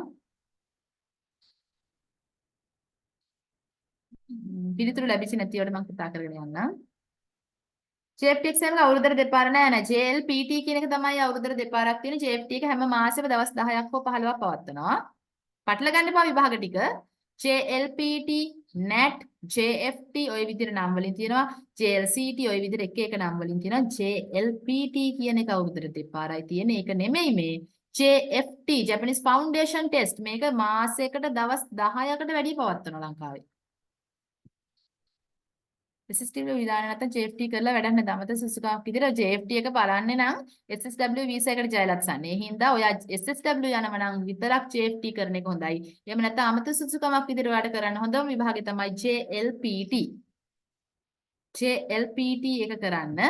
පිළිතුරු ලැබිච්ච නැති ඒවාට මම කතා කරගෙන යන්නම්. JFT exam එක අවුරුද්දට දෙපාර නෑ. JLPT කියන එක තමයි අවුරුද්දට දෙපාරක් තියෙන. JFT එක හැම මාසෙම දවස් 10ක් හෝ 15ක් පවත්වනවා. පටල ගන්න එපා විභාග ටික. JLPT, NAT, JFT ඔය විදිහට නම් වලින් තියෙනවා. JLCT ඔය විදිහට එක එක නම් වලින් තියෙනවා. JLPT කියන එක අවුරුද්දට දෙපාරයි තියෙන්නේ. ඒක නෙමෙයි මේ JFT Japanese Foundation Test මේක මාසයකට දවස් 10කට වැඩි පවත්වනවා ලංකාවේ. SSW විධානය නැත්නම් JFT කරලා වැඩක් නැහැ. දමත සුසුකාවක් විදිහට JFT එක බලන්නේ නම් SSW වීසා එකට ජයලත්සන්. ඒ හින්දා ඔයා SSW යනව නම් විතරක් JFT කරන එක හොඳයි. එහෙම නැත්නම් අමත සුසුකමක් විදිහට ඔයාලට කරන්න හොඳම විභාගය තමයි JLPT. JLPT එක කරන්න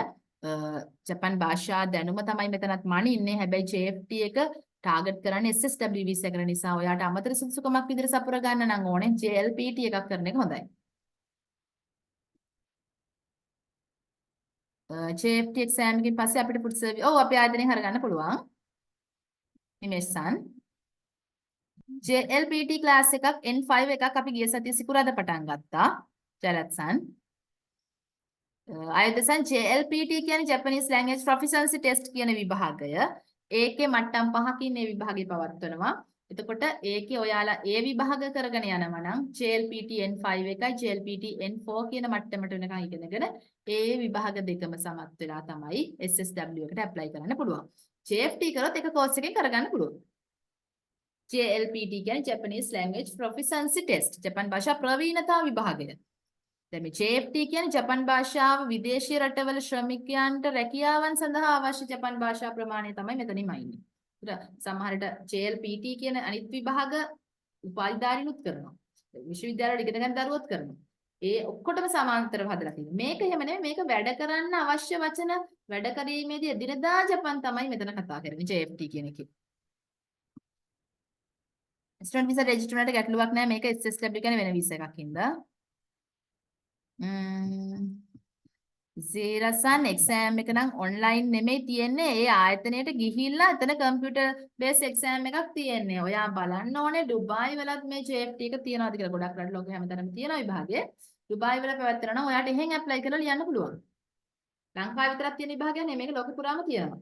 ජපන් භාෂා දැනුම තමයි මෙතනත් මනින්නේ. හැබැයි JFT එක ටාගට් කරන්නේ SSW වීසා කරන නිසා ඔයාට අමතර සුසුකමක් විදිහට සපුර ගන්න නම් ඕනේ JLPT එකක් කරන එක හොඳයි. JFT exam එකකින් පස්සේ අපිට පුත් සර්වි ඔව් අපේ ආයතනයෙන් හරගන්න පුළුවන්. නිමේෂ්සන් JLPT ක්ලාස් එකක් N5 එකක් අපි ගිය සතියේ සිකුරාදා පටන් ගත්තා. ජලත්සන් ආයතසන් JLPT කියන්නේ Japanese Language Proficiency Test කියන විභාගය. ඒකේ මට්ටම් 5කින් මේ විභාගය පවත්වනවා. එතකොට ඒකේ ඔයාලා ඒ විභාග කරගෙන යනවා නම් JLPT N5 එකයි JLPT N4 කියන මට්ටමට වෙනකන් ඉගෙනගෙන ඒ විභාග දෙකම සමත් වෙලා තමයි SSW එකට ඇප්ලයි කරන්න පුළුවන්. JFT කරොත් එක කෝස් එකකින් කරගන්න පුළුවන්. JLPT කියන්නේ Japanese Language Proficiency Test. ජපන් භාෂා ප්‍රවීණතා විභාගය. දැන් මේ JFT කියන්නේ ජපන් භාෂාව විදේශීය රටවල ශ්‍රමිකයන්ට රැකියාවන් සඳහා අවශ්‍ය ජපන් භාෂා ප්‍රමාණය තමයි මෙතනින්ම ඉන්නේ. සමහරට JLPT කියන අනිත් විභාග උපාධිධාරීනුත් කරනවා. විශ්වවිද්‍යාලවල ඉගෙන ගන්න දරුවොත් කරනවා. ඒ ඔක්කොටම සමාන්තරව හදලා තියෙනවා. මේක එහෙම නෙමෙයි මේක වැඩ කරන්න අවශ්‍ය වචන වැඩ කිරීමේදී එදිනදා ජපන් තමයි මෙතන කතා කරන්නේ JFT කියන එකේ. ස්ටුඩන්ට් විසා රෙජිස්ටර් වලට ගැටලුවක් නැහැ මේක SSW කියන්නේ වෙන වීසා එකක් හින්දා. සීරසන් එක්සෑම් එක නම් ඔන්ලයින් නෙමෙයි තියෙන්නේ. ඒ ආයතනයට ගිහිල්ලා එතන කම්පියුටර් බේස් එක්සෑම් එකක් තියෙන්නේ. ඔයා බලන්න ඕනේ ඩුබායි වලත් මේ JFT එක තියනවාද කියලා. ගොඩක් රට ලෝකෙ හැමතැනම තියෙනවා විභාගේ. ඩුබායි වල පැවැත්වෙනවා නම් ඔයාට එහෙන් ඇප්ලයි කරලා ලියන්න පුළුවන්. ලංකාවේ විතරක් තියෙන විභාගයක් නෙමෙයි මේක ලෝකෙ පුරාම තියෙනවා.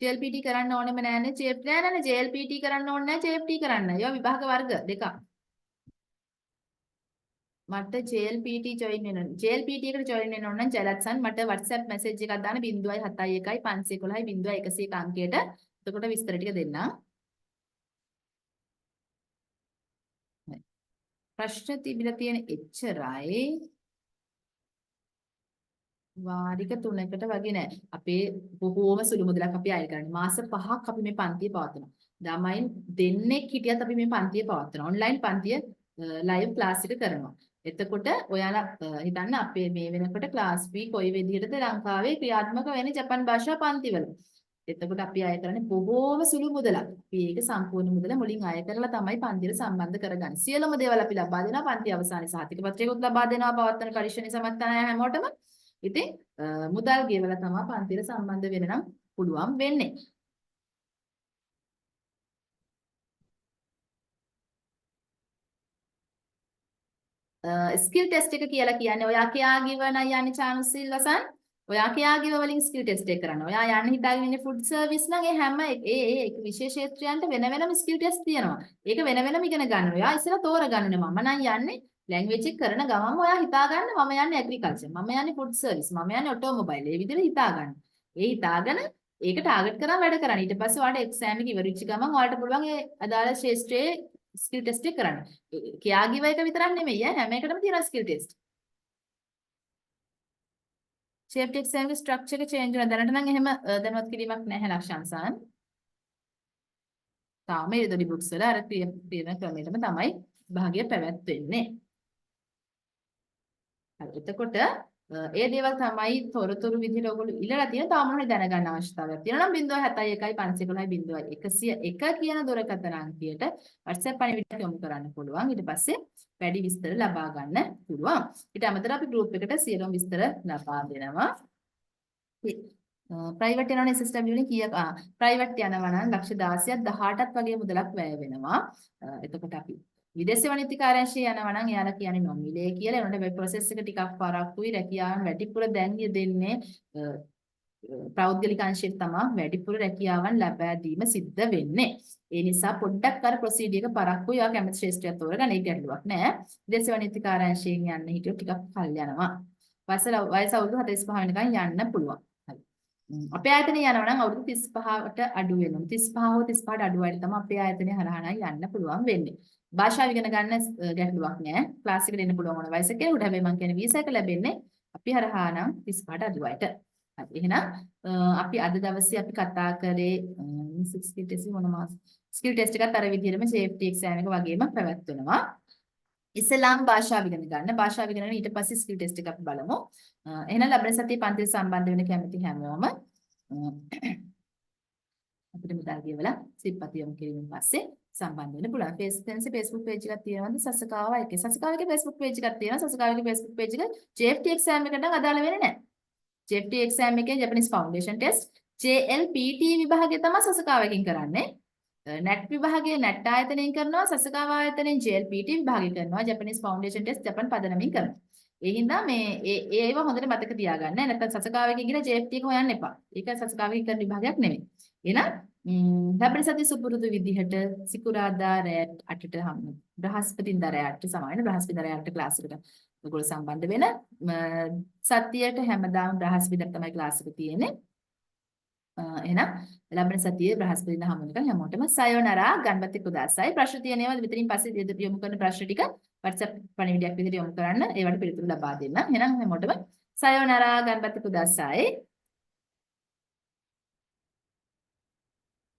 JLPT කරන්න ඕනෙම නෑනේ JFT නෑනේ JLPT කරන්න ඕනේ නෑ JFT කරන්න. ඒවා විභාග වර්ග දෙකක්. මට JLPT join වෙන්න. JLPT එකට join වෙන්න ඕන නම් ජලත්සන් මට WhatsApp message එකක් දාන්න 071 511 01 අංකයට. එතකොට විස්තර ටික දෙන්නම්. ප්‍රශ්න තිබිලා තියෙන එච්චරයි. වාරික 3කට වගේ නෑ. අපේ බොහෝම සුළු මුදලක් අපි අය කරන්නේ. මාස 5ක් අපි මේ පන්තිය පවත්වනවා. ළමයින් දෙන්නෙක් හිටියත් අපි මේ පන්තිය පවත්වනවා. ඔන්ලයින් පන්තිය ලයිව් ක්ලාස් එක කරනවා. එතකොට ඔයාලා හිතන්න අපේ මේ වෙනකොට ක්ලාස් වී කොයි විදිහටද ලංකාවේ ක්‍රියාත්මක වෙන්නේ ජපන් භාෂා පන්තිවල. එතකොට අපි අය කරන්නේ බොහෝම සුළු මුදලක්. අපි ඒක සම්පූර්ණ මුදල මුලින් අය කරලා තමයි පන්තියට සම්බන්ධ කරගන්නේ. සියලුම දේවල් අපි ලබා දෙනවා පන්ති අවසානයේ සහතික පත්‍රයකුත් ලබා දෙනවා පවත්වන පරීක්ෂණ සමත්තාය හැමෝටම. ඉතින් මුදල් ගෙවලා තමයි පන්තියට සම්බන්ධ වෙන්න නම් පුළුවන් වෙන්නේ. ස්කිල් ටෙස්ට් එක කියලා කියන්නේ ඔයා කියා ගිවන යන්නේ chance සිල්වසන් ඔයා කියා ගිව වලින් ස්කිල් ටෙස්ට් එක කරනවා. ඔයා යන්න හිතාගෙන ඉන්නේ ෆුඩ් සර්විස් නම් ඒ හැම ඒ විශේෂ ක්ෂේත්‍රයන්ට වෙන වෙනම ස්කිල් ටෙස්ට් තියෙනවා. ඒක වෙන වෙනම ඉගෙන ගන්න. ඔයා ඉස්සෙල්ලා තෝරගන්න මම නම් යන්නේ ලැන්ග්වේජ් එක කරන ගමන්ම ඔයා හිතා ගන්න මම යන්නේ ඇග්‍රිකල්චර්. මම යන්නේ ෆුඩ් සර්විස්. මම යන්නේ ඔටෝමොබයිල්. ඒ විදිහට හිතා ගන්න. ඒ හිතාගෙන ඒක ටාගට් කරලා වැඩ කරන්න. ඊට පස්සේ ඔයාලට එක්සෑම් එක ඉවරෙච්ච ගමන් ඔයාලට පුළුවන් ඒ අදාළ ක්ෂේත්‍රයේ ස්කිල් ටෙස්ට් එක කරන්න. කියා ගිව එක විතරක් නෙමෙයි හැම එකටම තියෙනවා ස්කිල් ටෙස්ට්. JFT exam එකේ ස්ට්‍රක්චර් එක චේන්ජ් වෙනවා. දැනට නම් එහෙම දැනුවත් කිරීමක් නැහැ ලක්ෂාන්සන්. තාම ඉරිදොඩි බුක්ස් වල අර ක්‍රියන ක්‍රමයටම තමයි භාගය පැවැත්වෙන්නේ. හරි එතකොට ඒ දේවල් තමයි තොරතුරු විදිහට ඔයගොල්ලෝ ඉල්ලලා තියෙන තාම මොනවද දැනගන්න අවශ්‍යතාවයක් තියෙනවා නම් 071 511 101 කියන දුරකථන අංකයට WhatsApp පණිවිඩයක් යොමු කරන්න පුළුවන්. ඊට පස්සේ වැඩි විස්තර ලබා ගන්න පුළුවන්. ඊට අමතරව අපි group එකට සියලුම විස්තර ලබා දෙනවා. ප්‍රයිවට් යනවනේ SSW වලින් කීයක් ප්‍රයිවට් යනවා නම් ලක්ෂ 16ක් 18ක් වගේ මුදලක් වැය වෙනවා. එතකොට අපි විදේශ වනිති කාර්යාංශය යනවා නම් එයාලා කියන්නේ නොමිලේ කියලා. ඒනොට වෙබ් ප්‍රොසෙස් එක ටිකක් පරක්කුයි රැකියාවන් වැඩිපුර දැන් දෙන්නේ පෞද්ගලික අංශයට තමයි වැඩිපුර රැකියාවන් ලබා දීම සිද්ධ වෙන්නේ. ඒ නිසා පොඩ්ඩක් අර ප්‍රොසීඩර් එක පරක්කුයි. ඔයා කැමති ශ්‍රේෂ්ඨය තෝරගන්න. ඒක ගැටලුවක් නෑ. විදේශ වනිති කාර්යාංශයෙන් යන්න හිටියොත් ටිකක් කල් යනවා. වයස අවුරුදු 45 වෙනකන් යන්න පුළුවන්. අපේ ආයතනය යනවා නම් අවුරුදු 35ට අඩු වෙනවා. 35 හෝ 35ට අඩු වයින් තමයි අපේ ආයතනය හරහා යන්න පුළුවන් වෙන්නේ. භාෂාව ඉගෙන ගන්න ගැටලුවක් නෑ. ක්ලාස් එකට එන්න පුළුවන් ඕන වයසක කෙනෙකුට. හැබැයි මම කියන්නේ වීසා එක ලැබෙන්නේ අපි හරහා නම් 35ට අඩු වයිට. හරි. එහෙනම් අපි අද දවසේ අපි කතා කරේ ස්කිල් ටෙස්ට් මොන මාස ස්කිල් ටෙස්ට් එකත් අර විදිහටම සේෆ්ටි එක්සෑම් එක වගේම පැවැත්වෙනවා. ඉස්ලාම් භාෂාව ඉගෙන ගන්න. භාෂාව ඉගෙන ගන්න ඊට පස්සේ ස්කිල් ටෙස්ට් එක අපි බලමු. එහෙනම් ලබන සතියේ පන්තිල් සම්බන්ධ වෙන කැමති හැමෝම අපිට මුදල් ගෙවලා සිප්පති යොමු කිරීමෙන් පස්සේ සම්බන්ධ වෙන්න පුළුවන්. Facebook page එකක් තියෙනවද? සසකාව එකේ. සසකාවගේ Facebook page එකක් තියෙනවා. සසකාවගේ Facebook page එක JFT exam එකට නම් අදාළ වෙන්නේ නැහැ. JFT exam එකේ Japanese foundation test JLPT විභාගය තමයි සසකාවකින් කරන්නේ. NET විභාගයේ NET ආයතනයෙන් කරනවා. සසකාව ආයතනයෙන් JLPT විභාගය කරනවා. Japanese foundation test ජපන් පදනමින් කරනවා. ඒ හින්දා මේ ඒව හොඳට මතක තියාගන්න. නැත්නම් සසකාවකින් ගිහලා JFT එක හොයන්න එපා. ඒක සසකාවකින් කරන විභාගයක් නෙමෙයි. එහෙනම් ලබන සතිය සුපුරුදු විදිහට සිකුරාදා රැ 8ට හමු. බ්‍රහස්පතින්දා රැ 8ට සමාන බ්‍රහස්පතින්දා රැ 8ට ක්ලාස් එකට ඔයගොල්ලෝ සම්බන්ධ වෙන. සතියට හැමදාම බ්‍රහස්පතින්දා තමයි ක්ලාස් එක තියෙන්නේ. එහෙනම් ලබන සතියේ බ්‍රහස්පතින්දා හමු වෙනකන් හැමෝටම සයෝනරා ගණපති කුදාසයි. ප්‍රශ්න තියෙනවා මෙතනින් පස්සේ යොමු කරන ප්‍රශ්න ටික WhatsApp පණිවිඩයක් විදිහට යොමු කරන්න. ඒවට පිළිතුරු ලබා දෙන්න. එහෙනම් හැමෝටම සයෝනරා ගණපති කුදාසයි.